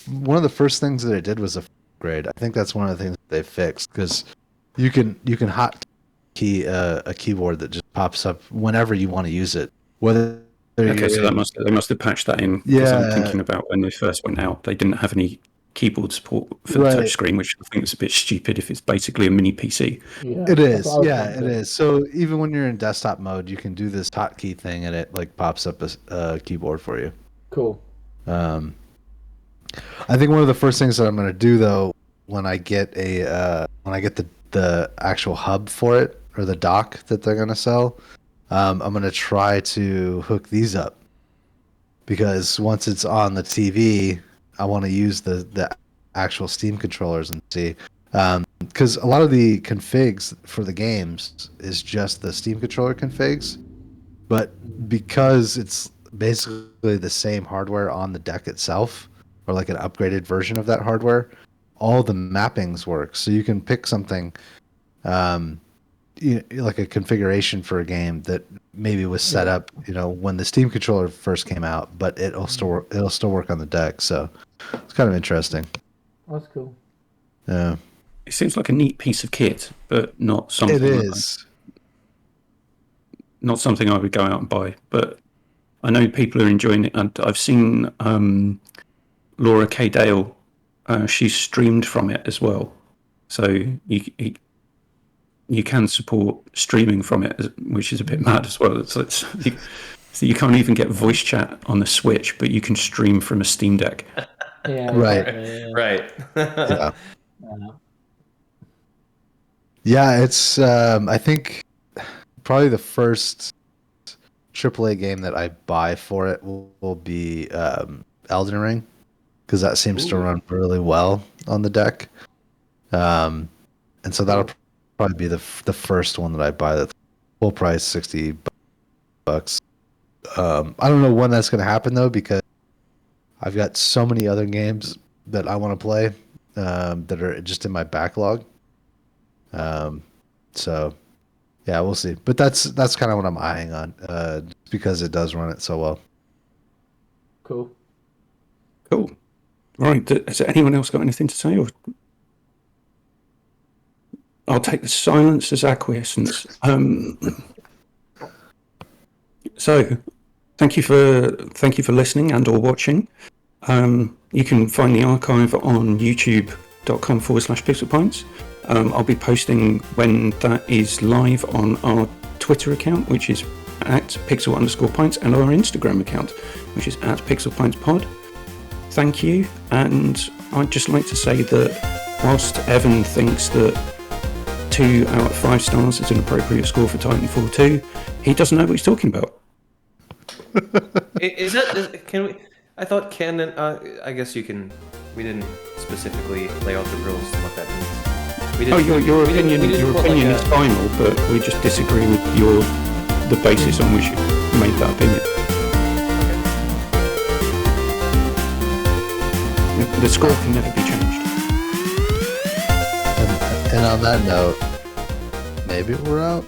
[SPEAKER 1] one of the first things that it did was a upgrade. I think that's one of the things that they fixed because you can hotkey a keyboard that just pops up whenever you want to use it. So
[SPEAKER 3] they must have patched that in. Because I'm thinking about when they first went out, they didn't have any keyboard support for the touchscreen, which I think is a bit stupid if it's basically a mini PC.
[SPEAKER 1] Yeah, it is. Yeah, it is. So even when you're in desktop mode, you can do this hotkey thing, and it like pops up a keyboard for you.
[SPEAKER 4] Cool.
[SPEAKER 1] I think one of the first things that I'm going to do though when I get the actual hub for it, or the dock that they're gonna sell, I'm gonna try to hook these up, because once it's on the TV, I want to use the actual Steam controllers and see. Because a lot of the configs for the games is just the Steam controller configs, but because it's basically the same hardware on the deck itself, or like an upgraded version of that hardware, all the mappings work. So you can pick something, like a configuration for a game that maybe was set up, when the Steam controller first came out, but it'll still work on the deck. So it's kind of interesting.
[SPEAKER 4] That's cool.
[SPEAKER 1] Yeah.
[SPEAKER 3] It seems like a neat piece of kit, but not something.
[SPEAKER 1] It is.
[SPEAKER 3] Not something I would go out and buy, but I know people are enjoying it. And I've seen Laura K. Dale. She's streamed from it as well, so you can support streaming from it, which is a bit mad as well. So you can't even get voice chat on the Switch, but you can stream from a Steam Deck.
[SPEAKER 4] Yeah.
[SPEAKER 1] Right.
[SPEAKER 5] Right.
[SPEAKER 1] Yeah. Yeah, it's I think probably the first AAA game that I buy for it will be Elden Ring, because that seems to run really well on the deck. And so that'll probably be the first one that I buy. That's full price, $60. I don't know when that's going to happen though, because I've got so many other games that I want to play that are just in my backlog. So yeah, we'll see. But that's kind of what I'm eyeing on, because it does run it so well.
[SPEAKER 4] Cool.
[SPEAKER 3] Right. Has anyone else got anything to say? Or I'll take the silence as acquiescence. So, thank you for listening and or watching. You can find the archive on youtube.com/pixelpints. I'll be posting when that is live on our Twitter account, which is @pixel_pints, and our Instagram account, which is @pixelpintspod. Thank you, and I'd just like to say that whilst Evan thinks that 2 out of 5 stars is an appropriate score for Titanfall 2, he doesn't know what he's talking about.
[SPEAKER 5] Can we? I thought canon. I guess you can. We didn't specifically lay out the rules and what that means. We didn't,
[SPEAKER 3] Your opinion is final, but we just disagree with the basis on which you made that opinion. The score can never be changed.
[SPEAKER 1] And on that note, maybe we're out.